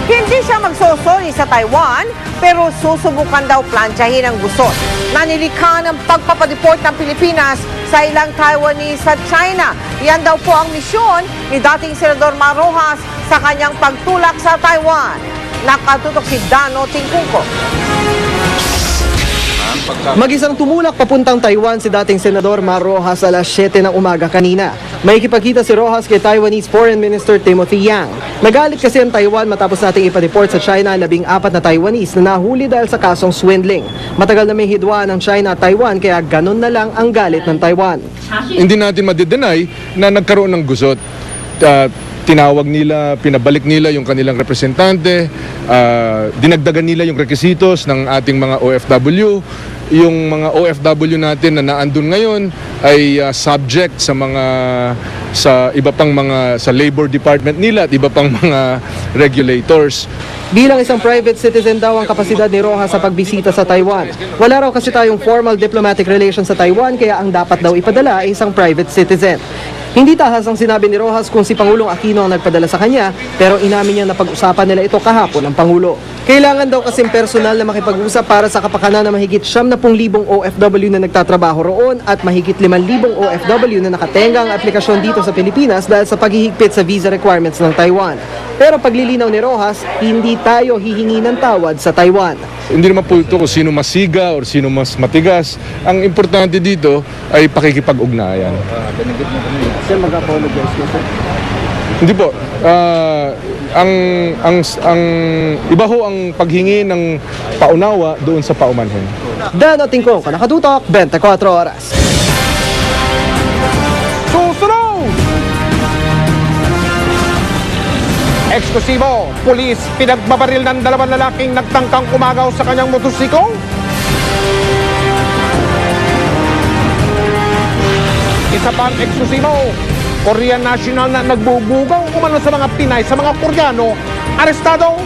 Hindi siya magsusuri sa Taiwan, pero susubukan daw plantsahin ang gusot. Nanilikha ng pagpapadeport ng Pilipinas sa ilang Taiwanese sa China. Yan daw po ang misyon ni dating Senador Mar Rojas sa kanyang pagtulak sa Taiwan. Nakatutok si Dano Tingkungko. Mag-isang tumulak papuntang Taiwan si dating Senador Mar Rojas alas 7 ng umaga kanina. May kipagkita si Rojas kay Taiwanese Foreign Minister Timothy Yang. Nagalit kasi ang Taiwan matapos nating ipa-report sa China 14 na Taiwanese na nahuli dahil sa kasong swindling. Matagal na may hidwaan ng China at Taiwan kaya ganun na lang ang galit ng Taiwan. Hindi natin madidenay na nagkaroon ng gusot. Tinawag nila, pinabalik nila yung kanilang representante, dinagdagan nila yung requisitos ng ating mga OFW. Yung mga OFW natin na naandun ngayon ay subject sa iba pang mga sa labor department nila at iba pang mga regulators. Bilang isang private citizen daw ang kapasidad ni Rojas sa pagbisita sa Taiwan. Wala raw kasi tayong formal diplomatic relations sa Taiwan kaya ang dapat daw ipadala ay isang private citizen. Hindi tahas ang sinabi ni Rojas kung si Pangulong Aquino ang nagpadala sa kanya, pero inamin niya na pag-usapan nila ito kahapon ng Pangulo. Kailangan daw kasing personal na makipag-usap para sa kapakanan na mahigit 70,000 OFW na nagtatrabaho roon at mahigit 5,000 OFW na nakatenga ang aplikasyon dito sa Pilipinas dahil sa paghihigpit sa visa requirements ng Taiwan. Pero paglilinaw ni Rojas, hindi tayo hihingi ng tawad sa Taiwan. Hindi naman po ito kung sino masiga o sino mas matigas. Ang importante dito ay pakikipag-ugnayan. Sir, mag-apologize na sir? Hindi po. Ang iba ho ang paghingi ng paunawa doon sa paumanhin. Dan at Tingkong, Kanakatutok, 24 oras. Susunod! Eksklusibo, pulis pinagbabaril ng 2 lalaking nagtangkang umagaw sa kanyang motorsiklo. Isa pang eksklusibo, Korean national na nagbubugang umano sa mga Pinay sa mga Koreano, arestado.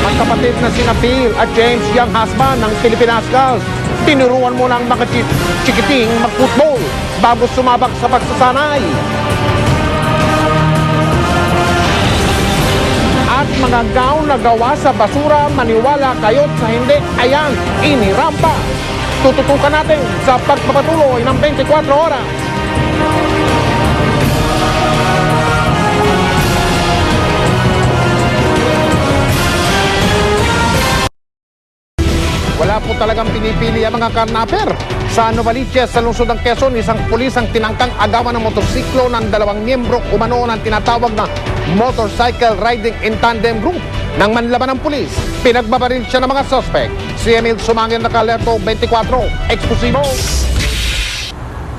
Magkapatid na sina Phil at James Young husband ng Philippine Ascals, tinuruan mo ng mga chikiting mag-football bago sumabak sa pagsasanay. At mga gown na gawa sa basura, maniwala kayo't sa hindi, ayan, inirampa. Tututukan natin sa pagpapatuloy ng 24 oras. Wala po talagang pinipili ang mga karnaper. Sa Novaliches, sa lungsod ng Quezon, isang pulis ang tinangkang agawan ng motorsiklo ng 2 miyembro umano ng tinatawag na Motorcycle Riding in Tandem Group. Nang manlaban ng pulis, pinagbabaril siya ng mga suspect. Si Emil Sumangin, Nakalerto, 24, eksklusibo.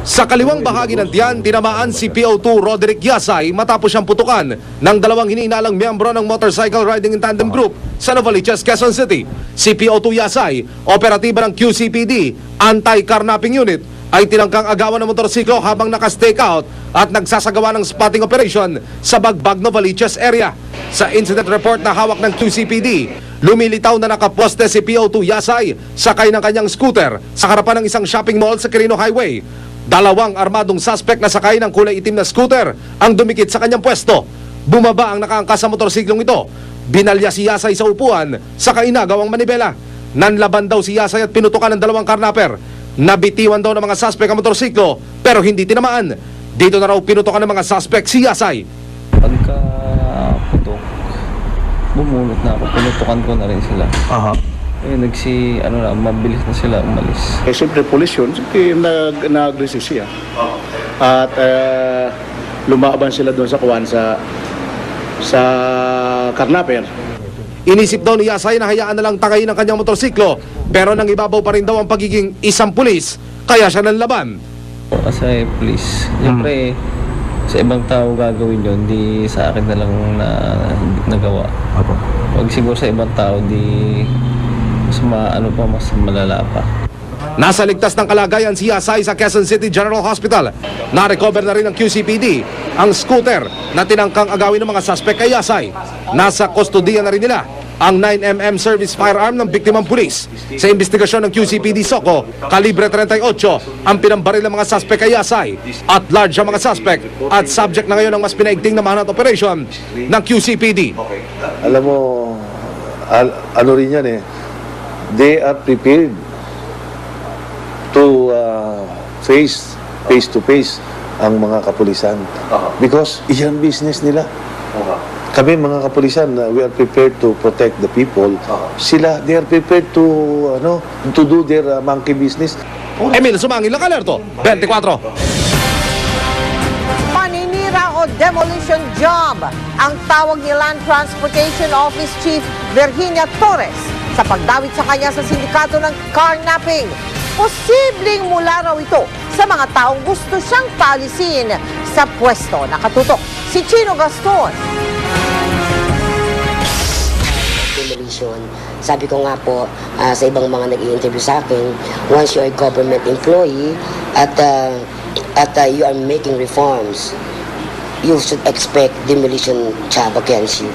Sa kaliwang bahagi ng tiyan, tinamaan si PO2 Roderick Yasay matapos siyang putukan ng 2 hinihinalang miyembro ng Motorcycle Riding in Tandem Group sa Novaliches, Quezon City. Si PO2 Yasay, operatiba ng QCPD, Anti-Carnapping Unit, ay tinangkang agawan ng motorsiklo habang naka-stake out at nagsasagawa ng spotting operation sa Bagbag, Novaliches area. Sa incident report na hawak ng QCPD, lumilitaw na nakaposte si PO2 Yasay sakay ng kanyang scooter sa harapan ng isang shopping mall sa Quirino Highway. 2 armadong suspect na sakay ng kulay itim na scooter ang dumikit sa kanyang pwesto. Bumaba ang nakaangkas sa motorsiklong ito. Binalya si Yasay sa upuan sa kainagawang manibela. Nanlaban daw si Yasay at pinutukan ng 2 karnaper. Nabitiwan daw ng mga suspect ang motorsiklo pero hindi tinamaan. Dito na raw pinutukan ng mga suspect si Yasay. Pagka-putok, bumulot na ako. Pinutukan ko na rin sila. Mabilis na sila umalis. Siyempre, polis yun. Siyempre, nag-resist siya. At lumaban sila doon sa kuwan sa karnaper. Inisip daw ni Yasay na hayaan na lang takayin ang kanyang motorsiklo pero nang ibabaw pa rin daw ang pagiging isang pulis kaya siya nanlaban. Kasi police, siyempre sa ibang tao gagawin yun, di sa akin na lang na nagawa. Pag siguro sa ibang tao, di mas malala pa. Nasa ligtas ng kalagayan si Yasay sa Quezon City General Hospital. Na-recover na rin ng QCPD ang scooter na tinangkang agawin ng mga suspect kay Yasay. Nasa kustodiya na rin nila ang 9mm service firearm ng biktimang pulis. Sa investigasyon ng QCPD Soco, kalibre 38 ang pinambaril ng mga suspect kay Yasay. At large ang mga suspect at subject na ngayon ng mas pinaigting na manhunt operation ng QCPD. Alam mo, ano rin yan eh, they are prepared to face to face ang mga kapulisan. Because iyan business nila. Kami mga kapulisan, we are prepared to protect the people. Sila, they are prepared to do their monkey business. Emil Sumangil ng Alerto, 24. Paninira o demolition job ang tawag ni Land Transportation Office Chief Virginia Torres sa pagdawit sa kanya sa sindikato ng carnapping. Posibleng mula raw ito sa mga taong gusto siyang paalisin sa pwesto. Nakatutok si Chino Gaston. Demolition. Sabi ko nga po sa ibang mga nag-i-interview sa akin, once you're a government employee at you are making reforms, you should expect demolition job against you.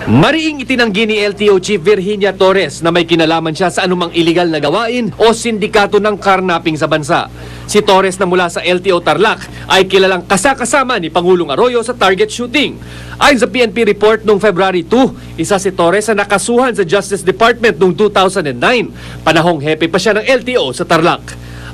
Mariing itinanggi ni LTO Chief Virginia Torres na may kinalaman siya sa anumang iligal na gawain o sindikato ng carnapping sa bansa. Si Torres na mula sa LTO Tarlac ay kilalang kasakasama ni Pangulong Arroyo sa target shooting. Ayon sa PNP report noong February 2, isa si Torres na nakasuhan sa Justice Department noong 2009. Panahong hepe pa siya ng LTO sa Tarlac.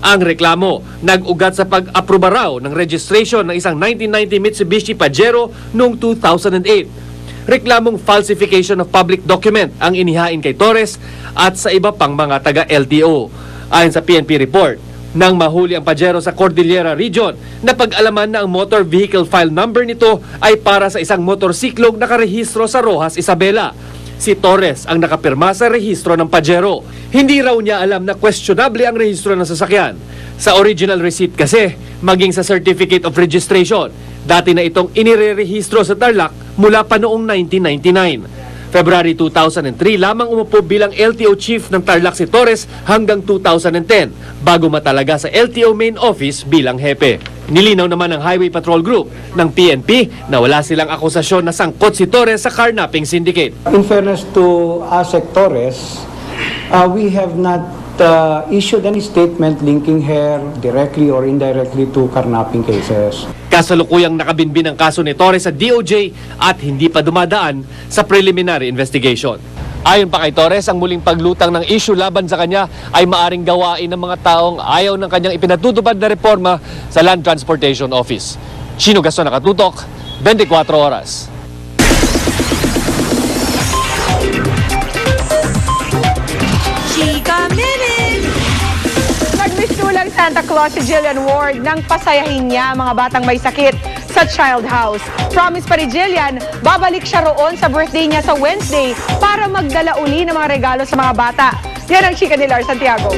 Ang reklamo, nag-ugat sa pag-aproba raw ng registration ng isang 1990 Mitsubishi Pajero noong 2008. Reklamong falsification of public document ang inihain kay Torres at sa iba pang mga taga-LTO. Ayon sa PNP report, nang mahuli ang Pajero sa Cordillera Region, napag-alaman na ang motor vehicle file number nito ay para sa isang motorsiklong nakarehistro sa Rojas, Isabela. Si Torres ang nakapirma sa rehistro ng Pajero. Hindi raw niya alam na questionable ang rehistro ng sasakyan. Sa original receipt kasi, maging sa certificate of registration, dati na itong inirerehistro sa Tarlac mula pa noong 1999. February 2003 lamang umupo bilang LTO chief ng Tarlac si Torres hanggang 2010 bago matalaga sa LTO main office bilang hepe. Nilinaw naman ng Highway Patrol Group ng PNP na wala silang akusasyon na sangkot si Torres sa carnapping syndicate. In fairness to ASEC Torres, we have not issued any statement linking her directly or indirectly to carnapping cases. Kasalukuyang nakabinbin ang kaso ni Torres sa DOJ at hindi pa dumadaan sa preliminary investigation. Ayon pa kay Torres, ang muling paglutang ng issue laban sa kanya ay maaring gawain ng mga taong ayaw ng kanyang ipinatutupad na reforma sa Land Transportation Office. Chino Gaston, Nakatutok, 24 oras. Chika Minute! Nagmistulang Santa Claus si Jillian Ward nang pasayahin niya mga batang may sakit sa Child House. Promise pa ni Jillian, babalik siya roon sa birthday niya sa Wednesday para magdala uli ng mga regalo sa mga bata. Yan ang chika ni Lars Santiago.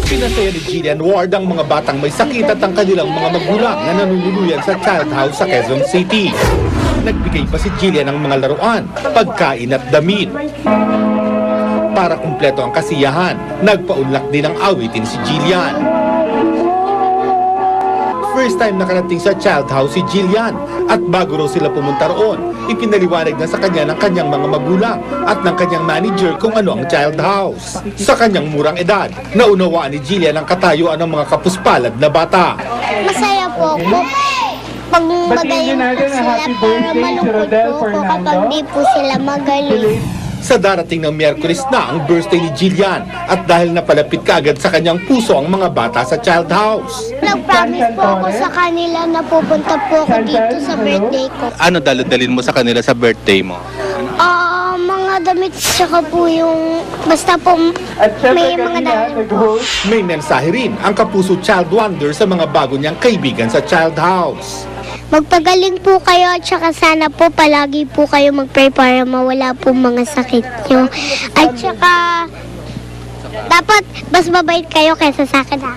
Pinasaya ni Jillian Ward ang mga batang may sakit at ang kanilang mga magulang na nanunuluyan sa Child House sa Quezon City. Nagbigay pa si Jillian ng mga laruan, pagkain at damit. Para kumpleto ang kasiyahan, nagpaunlak din ang awitin si Jillian. First time nakarating sa Child House si Jillian at bago raw sila pumunta roon, ipinaliwanag na sa kanya ng kanyang mga magulang at ng kanyang manager kung ano ang Child House. Sa kanyang murang edad, naunawaan ni Jillian ang katayuan ng mga kapuspalad na bata. Masaya po ako. Pag magaling po sila para malungkot po ako kapag di po sila magaling. Sa darating ng Miyerkules na ang birthday ni Jillian at dahil napalapit kaagad sa kanyang puso ang mga bata sa Child House. Nag-promise po ako sa kanila na pupunta po ako dito sa birthday ko. Ano dalodalin mo sa kanila sa birthday mo? Mga damit, tsaka po yung, basta po may mga damit po. May mensahe rin ang Kapuso Child Wonder sa mga bago niyang kaibigan sa Child House. Magpagaling po kayo at saka sana po palagi po kayo mag-pray para mawala po mga sakit nyo. At saka dapat mas mabait kayo kaysa sa akin ha.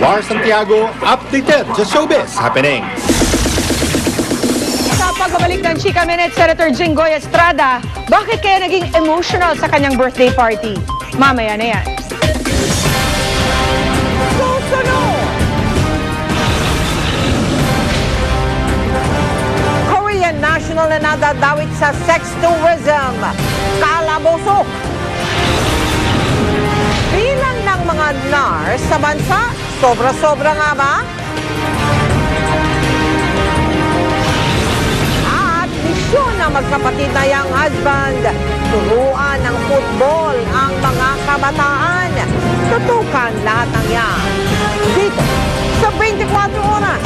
Lars Santiago, updated sa showbiz happening. Sa pagbabalik ng Chika Minute, Senator Jinggoy Estrada, bakit kaya naging emotional sa kanyang birthday party? Mamaya na yan. Korean national na nadadawit sa sex tourism. Kalabosok. Bilang ng mga NAR sa bansa, sobra-sobra nga ba? At misyon ng magkapatid na young husband, turuan ng football ang mga kabataan. Tutukan lahat ng yan. Dito sa 24 oras.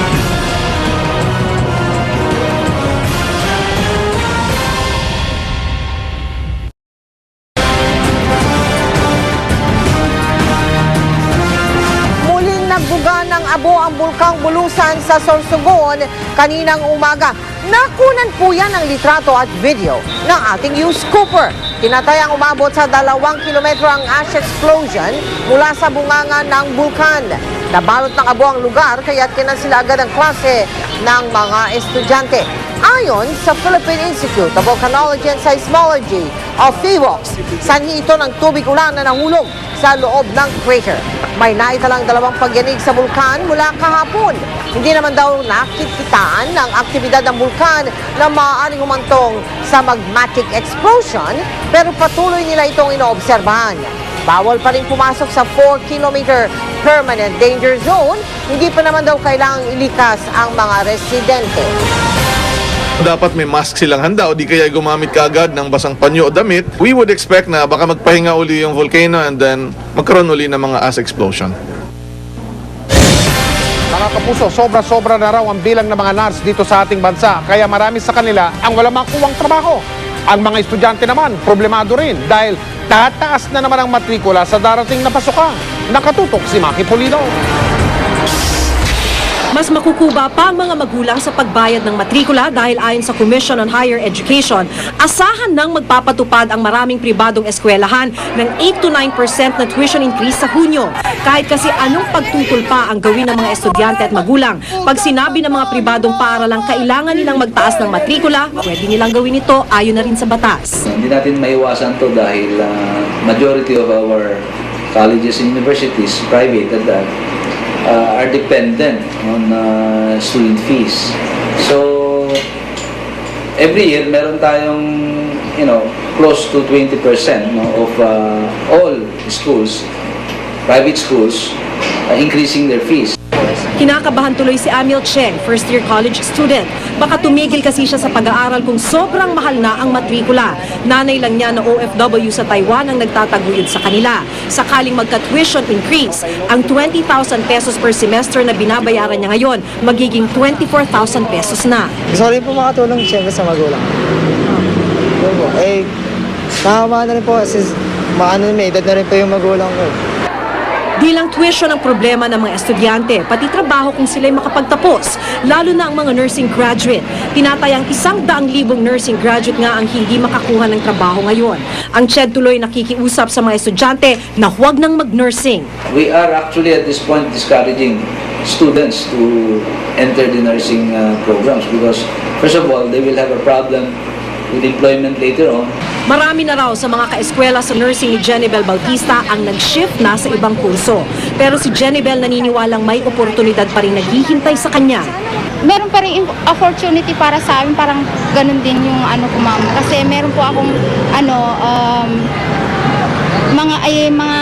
sa Sorsogon kaninang umaga. Nakunan po yan ang litrato at video ng ating news scooper. Tinatayang umabot sa 2 kilometro ang ash explosion mula sa bunganga ng bulkan. Nabalot ng abo ang lugar kaya kinansila agad ang klase ng mga estudyante. Ayon sa Philippine Institute of Volcanology and Seismology o PHIVOLCS, sanhi ito ng tubig ulan na nahulog sa loob ng crater. May naitalang 2 pagyanig sa bulkan mula kahapon. Hindi naman daw nakikitaan ng aktibidad ng bulkan na maaaring humantong sa magmatic explosion, pero patuloy nila itong inoobserbahan. Bawal pa rin pumasok sa 4-kilometer permanent danger zone. Hindi pa naman daw kailangang ilikas ang mga residente. Dapat may mask silang handa o di kaya gumamit kaagad ng basang panyo o damit. We would expect na baka magpahinga uli yung volcano and then magkaroon uli ng mga ash explosion. Mga kapuso, sobra-sobra na raw ang bilang ng mga nurse dito sa ating bansa. Kaya marami sa kanila ang walang makuwang trabaho. Ang mga estudyante naman, problemado rin dahil tataas na naman ang matrikula sa darating na pasukan. Nakatutok si Maki Pulido. Mas makukuba pa ang mga magulang sa pagbayad ng matrikula dahil ayon sa Commission on Higher Education, asahan nang magpapatupad ang maraming pribadong eskwelahan ng 8 to 9% na tuition increase sa Hunyo. Kahit kasi anong pagtutol pa ang gawin ng mga estudyante at magulang, pag sinabi ng mga pribadong paaralang kailangan nilang magtaas ng matrikula, pwede nilang gawin ito ayon na rin sa batas. Hindi natin maiwasan to dahil majority of our colleges and universities, private at that, are dependent on student fees. So every year meron tayong close to 20% of all schools, private schools, increasing their fees. Kinakabahan tuloy si Amil Cheng, first-year college student. Baka tumigil kasi siya sa pag-aaral kung sobrang mahal na ang matrikula. Nanay lang niya na OFW sa Taiwan ang nagtataguyod sa kanila. Sakaling magka-tuition increase, ang 20,000 pesos per semester na binabayaran niya ngayon, magiging 24,000 pesos na. Gusto rin po makatulong siyempre sa magulang. Nakama na rin po since may edad na rin po yung magulang ko. Di lang tuition ang problema ng mga estudyante, pati trabaho kung sila'y makapagtapos, lalo na ang mga nursing graduate. Tinatayang 100,000 nursing graduate nga ang hindi makakuha ng trabaho ngayon. Ang CHED tuloy nakikiusap sa mga estudyante na huwag nang mag-nursing. We are actually at this point discouraging students to enter the nursing programs because first of all, they will have a problem with employment later on. Marami na raw sa mga kaeskwela sa nursing ni Jenibel Bautista ang nag-shift na sa ibang kurso. Pero si Jenibel naniniwalang may oportunidad pa rin naghihintay sa kanya. Meron pa rin opportunity para sa amin, parang ganun din yung ko ma'am. Kasi meron po akong mga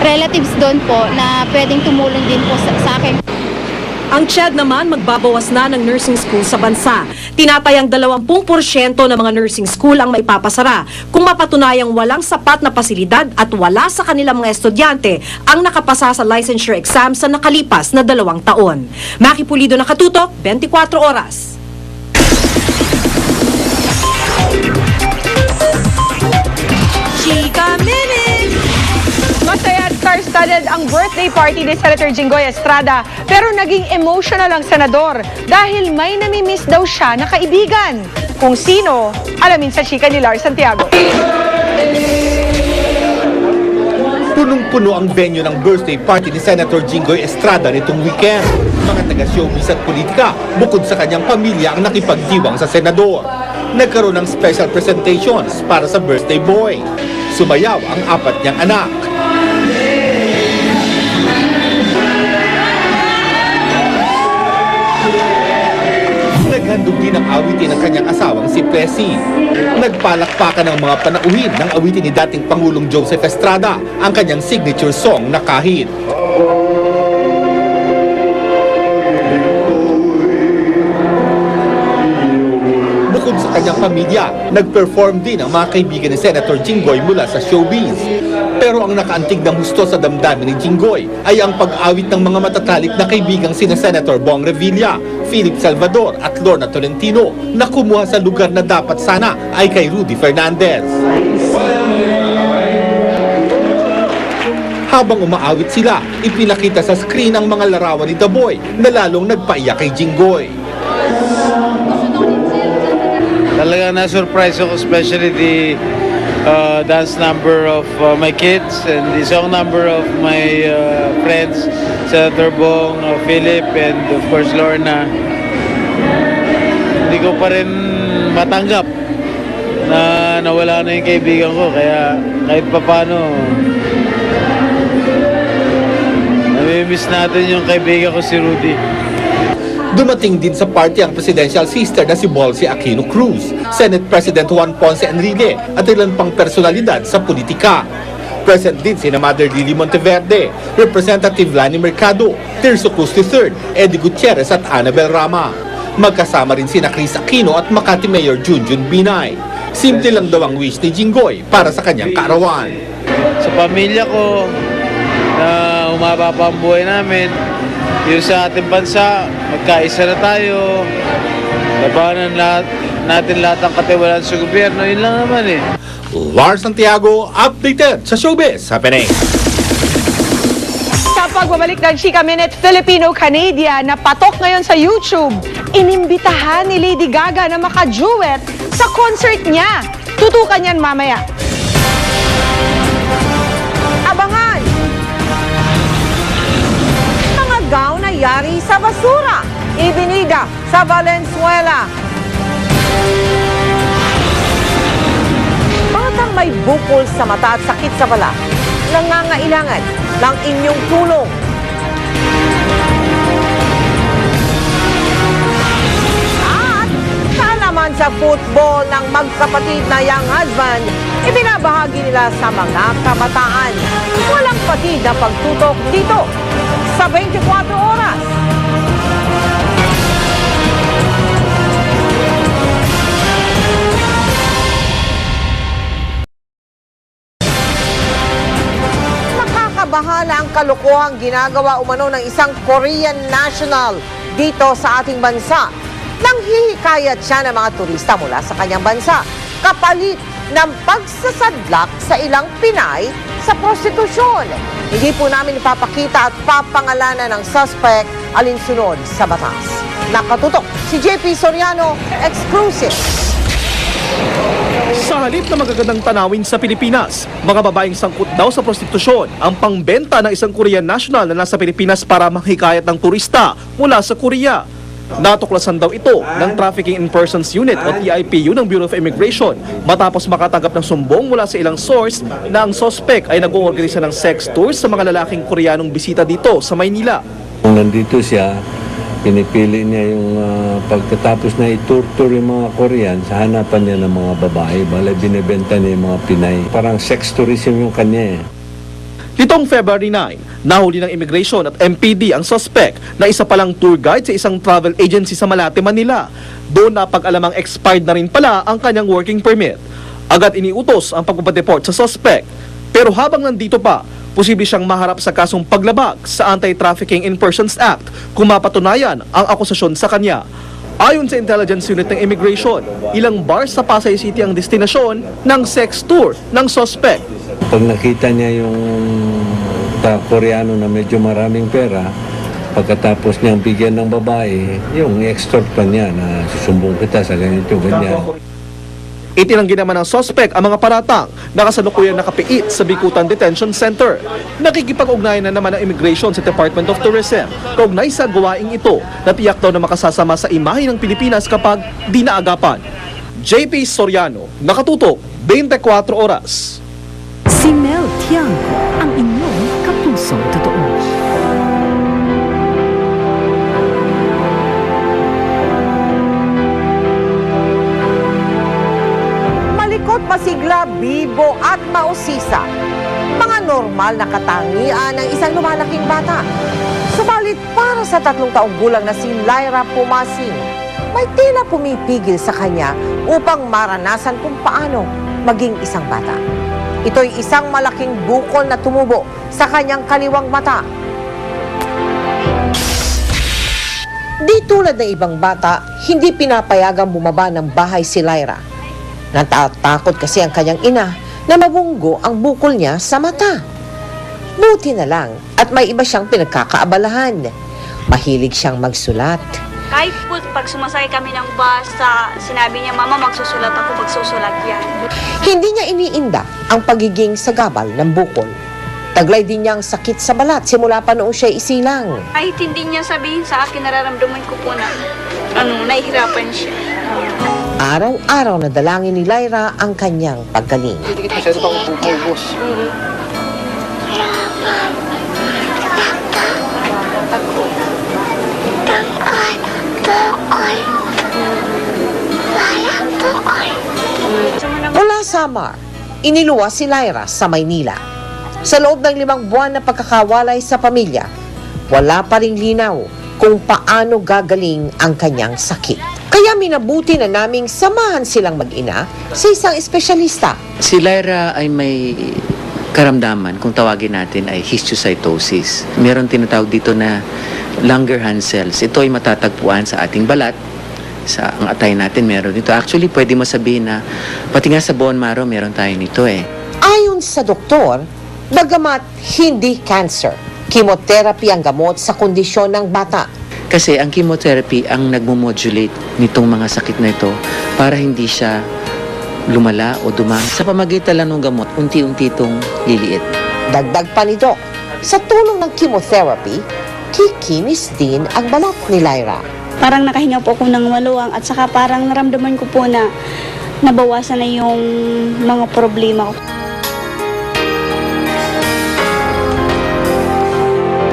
relatives doon po na pwedeng tumulong din po sa akin. Ang CHED naman magbabawas na ng nursing school sa bansa. Tinatayang 20% ng mga nursing school ang maipapasara kung mapatunayang walang sapat na pasilidad at wala sa kanilang mga estudyante ang nakapasa sa licensure exam sa nakalipas na 2 taon. Maki Pulido, nakatutok, 24 oras. Chika Minute! Masaya at star-studded ang birthday party ni Senator Jinggoy Estrada, pero naging emotional ang senador dahil may namimiss daw siya na kaibigan. Kung sino, alamin sa chika ni Lars Santiago. Punong-puno ang venue ng birthday party ni Senator Jinggoy Estrada nitong weekend. Mga taga-showbiz at politika, bukod sa kanyang pamilya ang nakipagdiwang sa senador. Nagkaroon ng special presentations para sa birthday boy. Sumayaw ang 4 niyang anak. Naghandog din ang awitin ng kanyang asawang si Plessy. Nagpalakpakan ng mga panauhin ng awitin ni dating Pangulong Joseph Estrada, ang kanyang signature song na Kahit. Bukod sa kanyang pamilya, nag-perform din ang mga kaibigan ni Senator Jinggoy mula sa showbiz. Pero ang nakaantig ng husto sa damdamin ni Jinggoy ay ang pag-awit ng mga matatalik na kaibigang sina Senator Bong Revilla, Philip Salvador at Lorna Tolentino na kumuha sa lugar na dapat sana ay kay Rudy Fernandez. Habang umaawit sila, ipinakita sa screen ang mga larawan ni The Boy na lalong nagpaiyak kay Jinggoy. Talaga na-surprise ako, especially the dance number of my kids and the song number of my friends, Senator Bong, Philip, and of course Lorna. Hindi ko pa rin matanggap na nawala na yung kaibigan ko, kaya kahit papano namimiss natin yung kaibigan ko si Rudy. Dumating din sa party ang presidential sister na si Bolsie Aquino Cruz, Senate President Juan Ponce Enrile at ilan pang personalidad sa politika. Present din sina Mother Lily Monteverde, Representative Lani Mercado, Tirso Cruz III, Eddie Gutierrez at Annabel Rama. Magkasama rin sina Chris Aquino at Makati Mayor Junjun Binay. Simple lang daw ang wish ni Jinggoy para sa kanyang kaarawan. Sa pamilya ko, na umaba pa ang buhay namin, yung sa ating bansa, magkaisa na tayo, labanan natin lahat ang katiwalaan sa gobyerno, yun lang naman eh. Lars Santiago, updated sa Showbiz Happening. Sa pagbabalik ng Chika Minute, Filipino-Canadian na patok ngayon sa YouTube, inimbitahan ni Lady Gaga na maka-duet sa concert niya. Tutukan yan mamaya. Abangan! Mga gown na yari sa basura, ibinida sa Valenzuela. Batang may bukol sa mata at sakit sa balat, nangangailangan ng inyong tulong. At kaalaman sa football ng magkapatid na young husband, ibinabahagi nila sa mga kabataan. Walang patid na pagtutok dito sa 24 oras. Bahala ang kalokohang ginagawa umano ng isang Korean national dito sa ating bansa. Nang hihikayat siya ng mga turista mula sa kanyang bansa, kapalit ng pagsasadlak sa ilang Pinay sa prostitusyon. Hindi po namin ipapakita at papangalanan ng suspect alinsunod sa batas. Nakatutok si JP Soriano, exclusive. Sa halip na magagandang tanawin sa Pilipinas, mga babaeng sangkot daw sa prostitusyon ang pangbenta ng isang Korean national na nasa Pilipinas para manghikayat ng turista mula sa Korea. Natuklasan daw ito ng Trafficking in Persons Unit o TIPU ng Bureau of Immigration matapos makatanggap ng sumbong mula sa ilang source na ang suspect ay nag-oorganisa ng sex tours sa mga lalaking Koreanong bisita dito sa Maynila. Kung nandito siya, pinipili niya yung pagkatapos na iturtur yung mga Korean sa hanapan niya ng mga babae, balay binibenta niya yung mga Pinay. Parang sex tourism yung kanya eh. Nitong February 9, nahuli ng Immigration at MPD ang suspect na isa palang tour guide sa isang travel agency sa Malate, Manila. Doon napag-alamang expired na rin pala ang kanyang working permit. Agad iniutos ang pagpapadeport sa suspect. Pero habang nandito pa, posible siyang maharap sa kasong paglabag sa Anti-Trafficking in Persons Act kung mapatunayan ang akusasyon sa kanya. Ayon sa Intelligence Unit ng Immigration, ilang bars sa Pasay City ang destinasyon ng sex tour ng suspect. Pag nakita niya yung Koreano na medyo maraming pera, pagkatapos niyang bigyan ng babae, yung extort pa niya na susumbong kita sa ganito, ganyan. Itinanggi naman ng suspect ang mga paratang na kasalukuyang nakapiit sa Bikutan Detention Center. Nakikipag-ugnayan na naman ng Immigration sa Department of Tourism kaugnay sa gawaing ito na tiyak daw na makasasama sa imahe ng Pilipinas kapag di naagapan. JP Soriano, nakatutok, 24 oras. Si Mel Tiangco, ang inyong kapusong totoo. Malikot, masigla, bibo at mausisa. Mga normal na katangian ng isang lumalaking bata. Subalit para sa 3 taong gulang na si Lyra Pumasing, may tila pumipigil sa kanya upang maranasan kung paano maging isang bata. Ito'y isang malaking bukol na tumubo sa kanyang kaliwang mata. Di tulad ng ibang bata, hindi pinapayagang bumaba ng bahay si Lyra. Natatakot kasi ang kanyang ina na mabunggo ang bukol niya sa mata. Buti na lang at may iba siyang pinagkakaabalahan. Mahilig siyang magsulat. Kahit po pag sumasakay kami ng bus, sinabi niya, Mama, magsusulat ako, magsusulat yan. Hindi niya iniinda ang pagiging sagabal ng bukol. Taglay din niyang sakit sa balat simula pa noong siya isilang. Kahit hindi niya sabihin sa akin, nararamdaman ko po na nahihirapan siya. Araw-araw na dalangin ni Lyra ang kanyang paggaling. Mula Samar, iniluwas si Lyra sa Maynila. Sa loob ng 5 buwan na pagkakawalay sa pamilya, wala pa ring linaw kung paano gagaling ang kanyang sakit. Kaya minabuti na naming samahan silang mag-ina sa isang espesyalista. Si Lyra ay may karamdaman, kung tawagin natin ay histiocytosis. Meron tinatawag dito na Langerhans cells. Ito ay matatagpuan sa ating balat. Sa ang atay natin meron dito. Actually, pwede mo sabihin na pati nga sa bone marrow meron tayo nito eh. Ayon sa doktor, bagamat hindi cancer, chemotherapy ang gamot sa kondisyon ng bata. Kasi ang chemotherapy ang nagmomodulate nitong mga sakit na ito para hindi siya lumala o dumami. Sa pamagitan lang ng gamot, unti-unti itong liliit. Dagdag pa nito, sa tulong ng chemotherapy, kikinis din ang balat ni Lyra. Parang nakahinga po ako ng maluwang at saka parang naramdaman ko po na nabawasan na yung mga problema ko.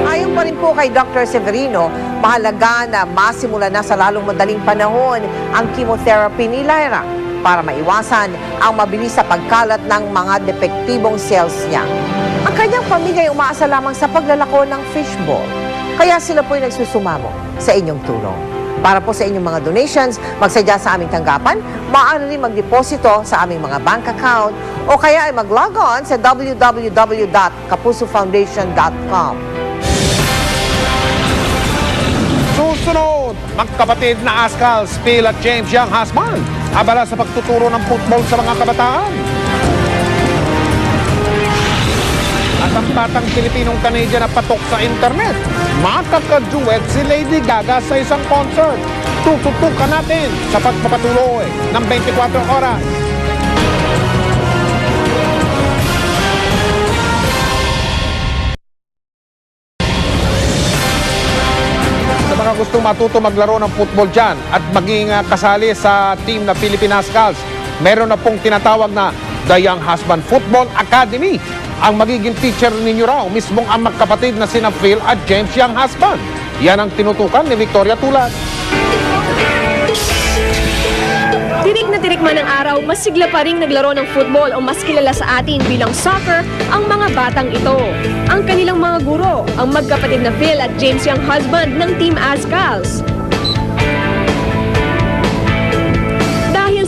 Ayon pa rin po kay Dr. Severino, mahalaga na masimula na sa lalong madaling panahon ang chemotherapy ni Lyra para maiwasan ang mabilis sa pagkalat ng mga depektibong cells niya. Ang kanyang pamilya ay umaasa lamang sa paglalako ng fishbowl. Kaya sila po ay nagsusumamo sa inyong tulong. Para po sa inyong mga donations, magsadya sa aming tanggapan, maaari rin magdeposito sa aming mga bank account o kaya ay mag-log on sa www.kapusofoundation.com. Susunod, magkapatid na Ascals, Phil at James Young Husband, abala sa pagtuturo ng football sa mga kabataan. At ang batang Pilipinong-Canadian na patok sa internet, makakaduet si Lady Gaga sa isang concert. Tututukan natin sa pagpapatuloy ng 24 oras. Sa mga gustong matuto maglaro ng football dyan at maging kasali sa team na Philippine Ascals, meron na pong tinatawag na The Young Husband Football Academy. Ang magiging teacher ninyo raw, mismong ang magkapatid na sina Phil at James Young Husband. Yan ang tinutukan ni Victoria Tulad. Tirik na tirik man ang araw, mas sigla pa ring naglaro ng football o mas kilala sa atin bilang soccer ang mga batang ito. Ang kanilang mga guro, ang magkapatid na Phil at James Young Husband ng Team Ascals.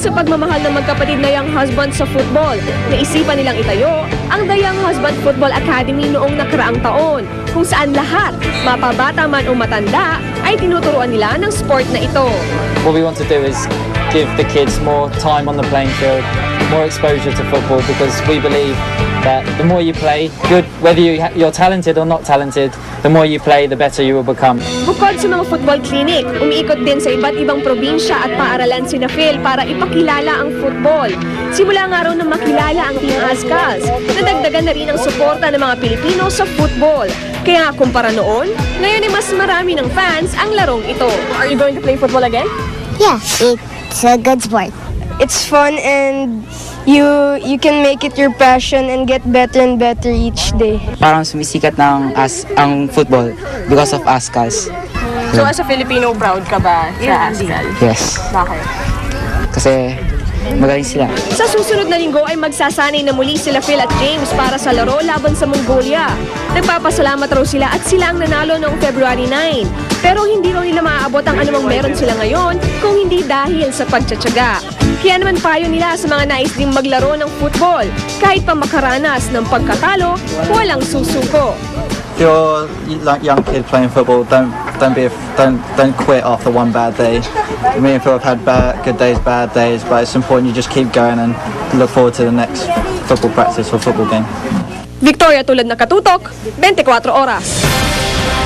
Sa pagmamahal ng magkapatid na Young Husband sa football, naisipan nilang itayo ang The Young Husband Football Academy noong nakaraang taon, kung saan lahat, mapabata man o matanda, ay tinuturuan nila ng sport na ito. What we want to do is give the kids more time on the playing field, more exposure to football, because we believe that the more you play, good, whether you're talented or not talented, the more you play, the better you will become. Bukod sa mga football clinic, umiikot din sa iba't ibang probinsya at paaralan si Phil para ipakilala ang football. Simula nga raw na makilala ang Team Ascals, nadagdagan na rin ang suporta ng mga Pilipino sa football. Kaya kumpara noon, ngayon ay mas marami ng fans ang larong ito. Are you going to play football again? Yeah, it's a good sport. It's fun and you can make it your passion and get better and better each day. Parang sumisikat ng ang football because of Ascals. So as a Filipino, proud ka ba sa Ascals? Yes. Bakit? Kasi magaling sila. Sa susunod na linggo ay magsasanay na muli sila Phil at James para sa laro laban sa Mongolia. Nagpapasalamat raw sila at sila ang nanalo noong February 9. Pero hindi raw nila maaabot ang anumang meron sila ngayon kung hindi dahil sa pagtsatsaga. Kaya naman payo nila sa mga nais ding maglaro ng football, kahit pa makaranas ng pagkatalo, walang susuko. If you're like young kid playing football, don't quit after one bad day. Me and Phil have had good days, bad days, but it's important you just keep going and look forward to the next football practice or football game. Victoria Tulad na Katutok, 24 Oras.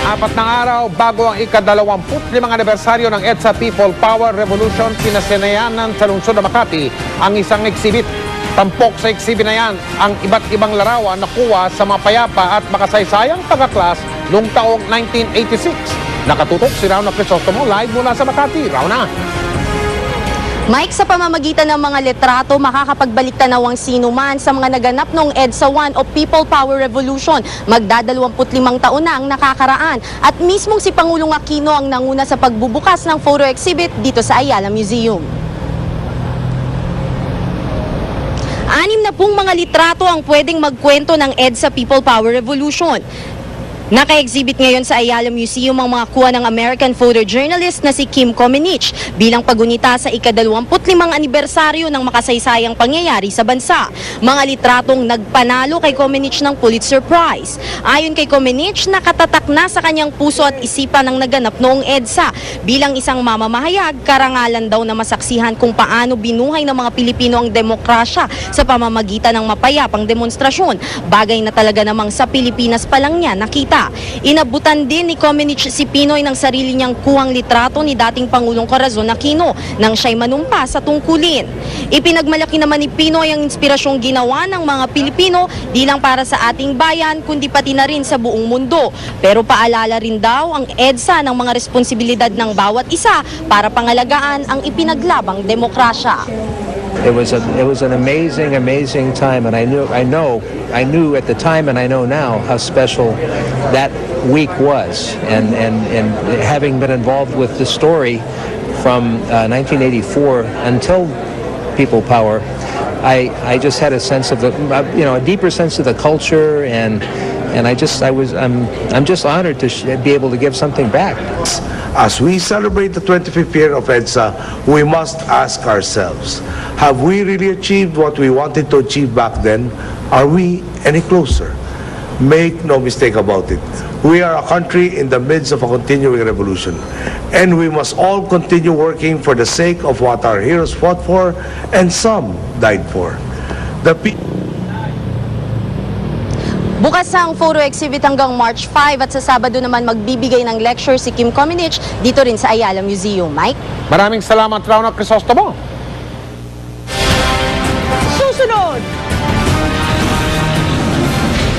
4 na araw bago ang ika-25 anibersaryo ng EDSA People Power Revolution, pinasinayanan sa lungsod ng Makati ang isang exhibit. Tampok sa exhibit na yan ang iba't ibang larawan na kuha sa mapayapa at makasaysayang pagkaklas noong taong 1986. Nakatutok si Rauna Crisostomo live mula sa Makati. Rauna. Mike, sa pamamagitan ng mga litrato, makakapagbalik tanaw ang sino man sa mga naganap noong EDSA 1 o People Power Revolution. Magda-25 taon na ang nakakaraan at mismong si Pangulong Aquino ang nanguna sa pagbubukas ng photo exhibit dito sa Ayala Museum. 6 na pong mga litrato ang pwedeng magkwento ng EDSA People Power Revolution. Naka-exhibit ngayon sa Ayala Museum ang mga kuha ng American photojournalist na si Kim Comenich bilang pagunita sa ika-25 anibersaryo ng makasaysayang pangyayari sa bansa. Mga litratong nagpanalo kay Comenich ng Pulitzer Prize. Ayon kay Comenich, nakatatak na sa kanyang puso at isipan ng naganap noong EDSA. Bilang isang mamamahayag, karangalan daw na masaksihan kung paano binuhay ng mga Pilipino ang demokrasya sa pamamagitan ng mapayapang demonstrasyon. Bagay na talaga namang sa Pilipinas pa lang niya nakita. Inabutan din ni Comenich si Pinoy ng sarili niyang kuhang litrato ni dating Pangulong Corazon Aquino nang siya'y manumpa sa tungkulin. Ipinagmalaki naman ni Pinoy ang inspirasyong ginawa ng mga Pilipino di lang para sa ating bayan kundi pati na rin sa buong mundo. Pero paalala rin daw ang EDSA ng mga responsibilidad ng bawat isa para pangalagaan ang ipinaglabang demokrasya. It was an amazing time, and I knew at the time, and I know now how special that week was. And having been involved with the story from 1984 until People Power, I just had a sense of a deeper sense of the culture, and I'm just honored to be able to give something back. As we celebrate the 25th year of EDSA, we must ask ourselves, have we really achieved what we wanted to achieve back then? Are we any closer? Make no mistake about it. We are a country in the midst of a continuing revolution, and we must all continue working for the sake of what our heroes fought for and some died for. Bukas ang photo exhibit hanggang March 5 at sa Sabado naman magbibigay ng lecture si Kim Comenich dito rin sa Ayala Museum. Mike? Maraming salamat, Rauna Crisostomo. Susunod!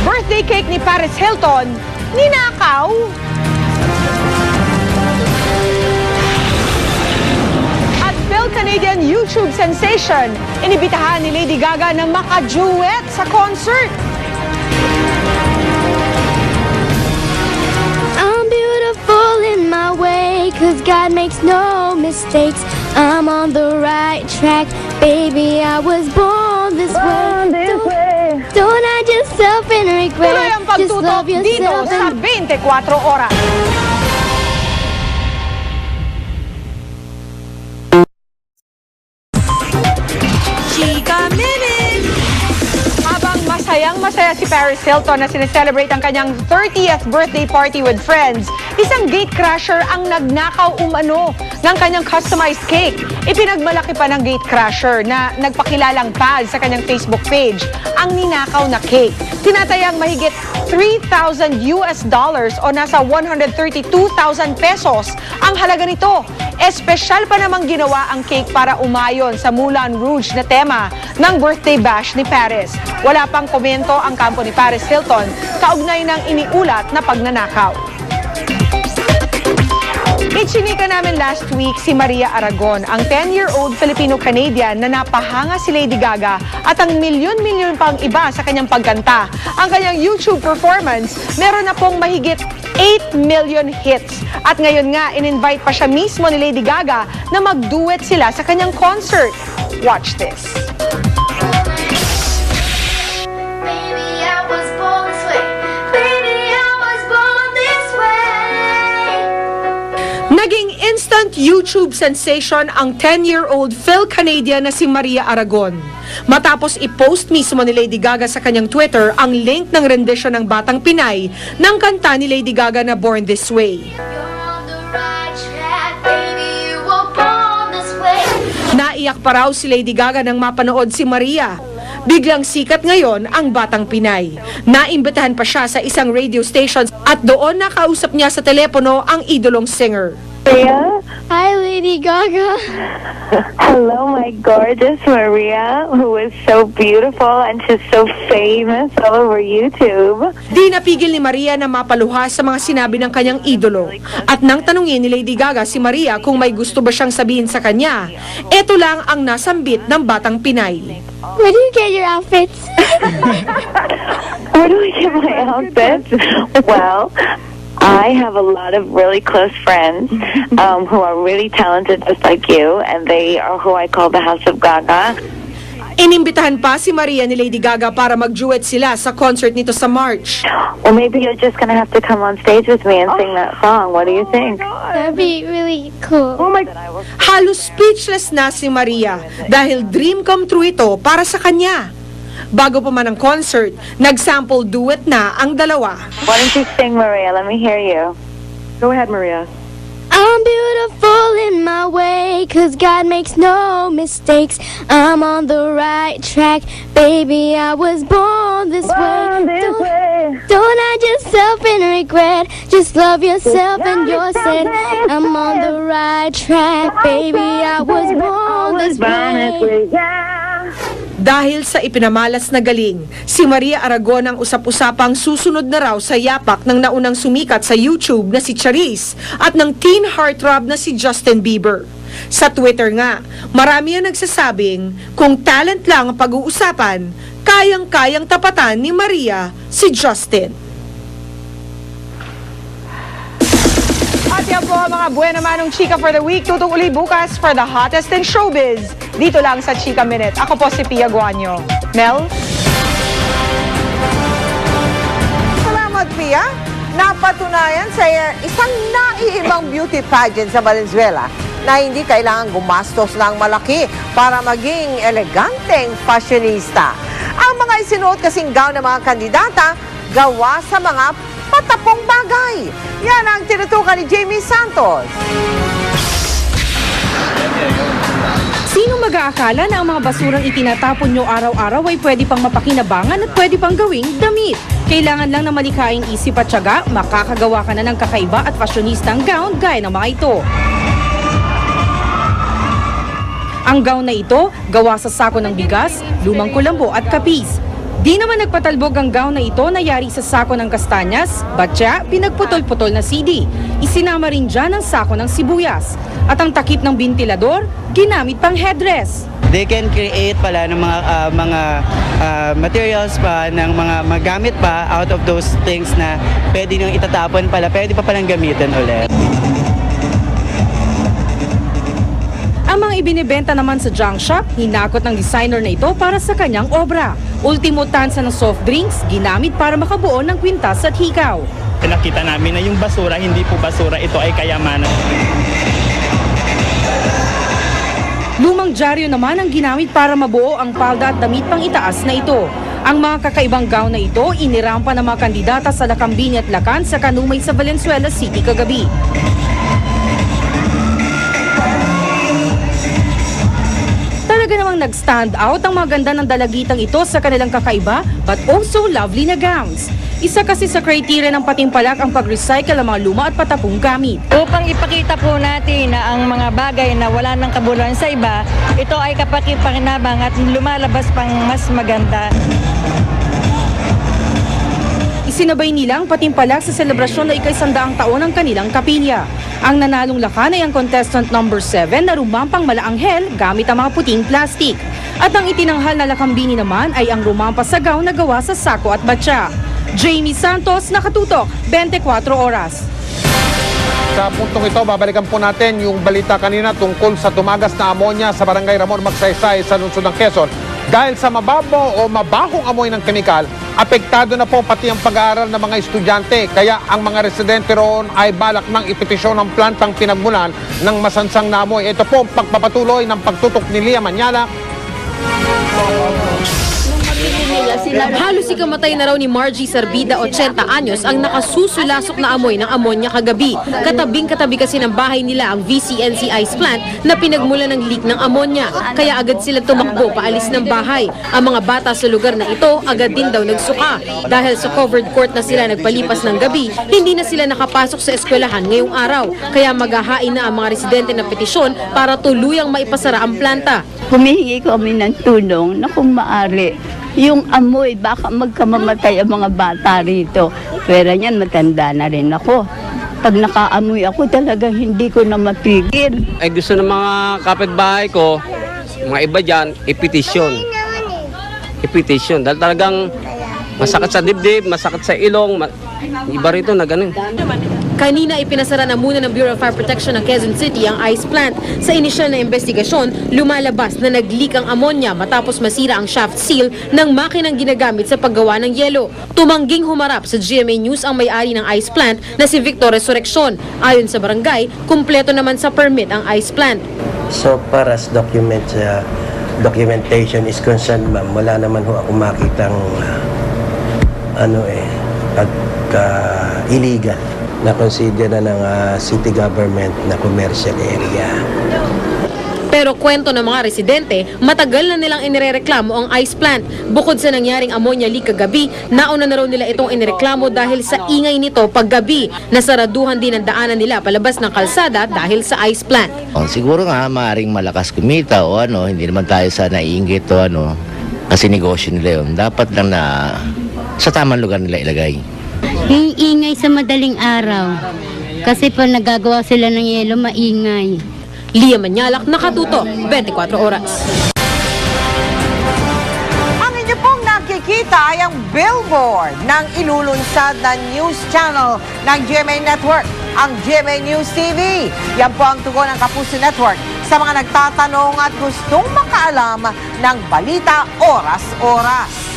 Birthday cake ni Paris Hilton, ninakaw. At Phil-Canadian YouTube sensation, inibitahan ni Lady Gaga na maka-duet sa concert. I'm beautiful in my way, 'cause God makes no mistakes. I'm on the right track, baby, I was born this way. Don't hide yourself in regret. Tuloy ang pagtutok dito sa 24 Oras. Chika Minute! Habang masayang-masaya si Paris Hilton na sineselebrate ang kanyang 30th birthday party with friends, isang gatecrasher ang nagnakaw umano ng kanyang customized cake. Ipinagmalaki pa ng gatecrasher na nagpakilalang pad sa kanyang Facebook page ang ninakaw na cake. Tinatayang mahigit $3,000 o nasa 132,000 pesos ang halaga nito. Espesyal pa namang ginawa ang cake para umayon sa Moulin Rouge na tema ng birthday bash ni Paris. Wala pang komento ang kampo ni Paris Hilton kaugnay ng iniulat na pagnanakaw. Ichinika namin last week si Maria Aragon, ang 10-year-old Filipino-Canadian na napahanga si Lady Gaga at ang milyon-milyon pang iba sa kanyang pagkanta. Ang kanyang YouTube performance, meron na pong mahigit 8 million hits. At ngayon nga, in-invite pa siya mismo ni Lady Gaga na mag-duet sila sa kanyang concert. Watch this. Naging instant YouTube sensation ang 10-year-old Phil-Canadian na si Maria Aragon. Matapos i-post mismo ni Lady Gaga sa kanyang Twitter ang link ng rendition ng Batang Pinay ng kanta ni Lady Gaga na Born This Way. Naiyak pa raw si Lady Gaga nang mapanood si Maria. Biglang sikat ngayon ang Batang Pinay. Naimbitahan pa siya sa isang radio station at doon nakausap niya sa telepono ang idolong singer. Maria? Hi, Lady Gaga. Hello, my gorgeous Maria, who is so beautiful and she's so famous all over YouTube. Di napigil ni Maria na mapaluha sa mga sinabi ng kanyang idolo. At nang tanungin ni Lady Gaga si Maria kung may gusto ba siyang sabihin sa kanya, eto lang ang nasambit ng Batang Pinay. Where do you get your outfits? Where do I get my outfits? Well, I have a lot of really close friends who are really talented just like you, and they are who I call the House of Gaga. Inimbitahan pa si Maria ni Lady Gaga para mag-duet sila sa concert nito sa March. Well, maybe you're just gonna have to come on stage with me and sing that song. What do you think? That'd be really cool. Oh my Halos speechless na si Maria dahil dream come true ito para sa kanya. Bago pa man ang concert, nag-sample duet na ang dalawa. Why don't you sing, Maria? Let me hear you. Go ahead, Maria. I'm beautiful in my way, 'cause God makes no mistakes. I'm on the right track, baby, I was born this way. Don't hide yourself in regret, just love yourself and you're set. I'm on the right track, baby, I was born this way. Dahil sa ipinamalas na galing, si Maria Aragon ang usap-usapang susunod na raw sa yapak ng naunang sumikat sa YouTube na si Charisse at ng teen heartthrob na si Justin Bieber. Sa Twitter nga, marami ang nagsasabing kung talent lang ang pag-uusapan, kayang-kayang tapatan ni Maria si Justin. At yan po ang mga buena manong chika for the week. Tutong uli bukas for the hottest in showbiz. Dito lang sa Chika Minute. Ako po si Pia Guanyo. Mel? Salamat, Pia. Napatunayan sa isang naiibang beauty pageant sa Valenzuela na hindi kailangan gumastos ng malaki para maging eleganteng fashionista. Ang mga isinuot kasing gown ng mga kandidata gawa sa mga patapong bagay. Yan ang tinutukan ni Jamie Santos. Sino mag-aakala na ang mga basurang itinatapon nyo araw-araw ay pwede pang mapakinabangan at pwede pang gawing damit? Kailangan lang na malikaing isip at tiyaga, makakagawa ka na ng kakaiba at fashionistang gown gaya ng mga ito. Ang gown na ito, gawa sa sako ng bigas, lumang kulambo at kapis. Di naman nagpatalbog ang gown na ito na yari sa sako ng kastanyas, batya, pinagputol-putol na CD. Isinama rin dyan ang sako ng sibuyas. At ang takip ng ventilador, ginamit pang headdress. They can create pala ng mga materials pa, ng mga magamit pa out of those things na pwede nang itatapon pala, pwede pa palang gamitin ulit. Ang mga ibinibenta naman sa junk shop, hinakot ng designer na ito para sa kanyang obra. Ultimo tansa ng soft drinks, ginamit para makabuo ng kwintas at hikaw. Nakita namin na yung basura, hindi po basura, ito ay kayamanan. Lumang dyaryo naman ang ginamit para mabuo ang palda at damit pang itaas na ito. Ang mga kakaibang gown na ito, inirampa ng mga kandidata sa Lakambini at Lacan sa Kanumay sa Valenzuela City kagabi. Talaga namang nag-stand out ang mga ganda ng dalagitang ito sa kanilang kakaiba but also lovely na gowns. Isa kasi sa criteria ng Patimpalak ang pag-recycle ng mga luma at patapong gamit. Upang ipakita po natin na ang mga bagay na wala ng kabuluhan sa iba, ito ay kapaki-pakinabang at lumalabas pang mas maganda. Isinabay nilang Patimpalak sa selebrasyon na ika-100 taon ng kanilang kapilya. Ang nanalong lakan ay ang contestant number 7 na rumampang malaanghel gamit ang mga puting plastik. At ang itinanghal na Lakambini naman ay ang rumampa sa gown na gawa sa sako at batya. Jamie Santos, Nakatutok, 24 Oras. Sa puntong ito, babalikan po natin yung balita kanina tungkol sa tumagas na amonya sa Barangay Ramon Magsaysay sa lungsod ng Quezon. Dahil sa mababaw o mabahong amoy ng kemikal, apektado na po pati ang pag-aaral ng mga estudyante. Kaya ang mga residente roon ay balak ng ipetisyon ng plantang pinagmulan ng masansang na amoy. Ito po ang pagpapatuloy ng pagtutok ni Lia Manyala. Halos ikamatay na raw ni Margie Sarbida, 80 anyos, ang nakasusulasok na amoy ng ammonia kagabi. Katabing-katabi kasi ng bahay nila ang VCNC ice plant na pinagmula ng leak ng ammonia. Kaya agad sila tumakbo paalis ng bahay. Ang mga bata sa lugar na ito agad din daw nagsuka. Dahil sa covered court na sila nagpalipas ng gabi, hindi na sila nakapasok sa eskwelahan ngayong araw. Kaya maghahain na ang mga residente ng petisyon para tuluyang maipasara ang planta. Humihingi kami ng tulong na kung maaari, yung amoy, baka magkamamatay ang mga bata rito. Pero yan, matanda na rin ako. Pag nakaamoy ako, talagang hindi ko na mapigil. Ay gusto ng mga kapitbahay ko, mga iba dyan, ipetisyon. Ipetisyon. Dahil talagang masakit sa dibdib, masakit sa ilong, iba rito na ganun. Kanina ipinasara na muna ng Bureau of Fire Protection ng Quezon City ang ice plant. Sa inisyal na investigasyon, lumalabas na nag-leak ang ammonia matapos masira ang shaft seal ng makinang ginagamit sa paggawa ng yelo. Tumangging humarap sa GMA News ang may-ari ng ice plant na si Victor Resurrection. Ayon sa barangay, kumpleto naman sa permit ang ice plant. So far as documentation is concerned, ma'am, wala naman ho ako makitang illegal na consider na ng city government na commercial area. Pero kwento ng mga residente, matagal na nilang inirereklamo ang ice plant. Bukod sa nangyaring ammonia leak kagabi, nauna na raw nila itong inireklamo dahil sa ingay nito paggabi. Nasaraduhan din ang daanan nila palabas ng kalsada dahil sa ice plant. Siguro nga maaaring malakas kumita o hindi naman tayo sa naiinggit o kasi negosyo nila yun. Dapat lang na sa tamang lugar nila ilagay. Yung ingay sa madaling araw. Kasi pag nagagawa sila ng yelo, maingay. Lia Manyalak, Nakatuto, 24 Oras. Ang inyo pong nakikita ay ang billboard ng ilulunsad na news channel ng GMA Network, ang GMA News TV. Yan po ang tugon ng Kapuso Network sa mga nagtatanong at gustong makaalam ng balita oras-oras.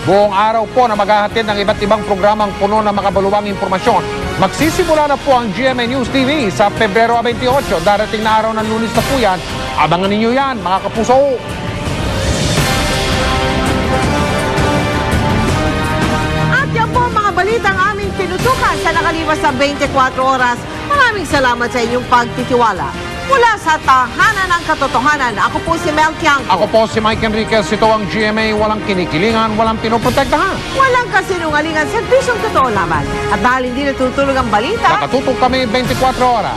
Buong araw po na maghahatid ng iba't ibang programang puno ng makabaluwang impormasyon. Magsisimula na po ang GMA News TV sa Pebrero 28. Darating na araw ng Lunes na po yan. Abangan ninyo yan, mga kapuso. At yan po ang mga balitang aming tinutukan sa nakalipas na 24 oras. Maraming salamat sa inyong pagtitiwala. Mula sa tahanan ng katotohanan, ako po si Mel Tiangco. Ako po si Mike Enriquez. Ito ang GMA, walang kinikilingan, walang pinoprotektahan. Walang kasinungalingan, serbisyong totoo laban. At dahil hindi natutulog ang balita, nakatutok kami 24 oras.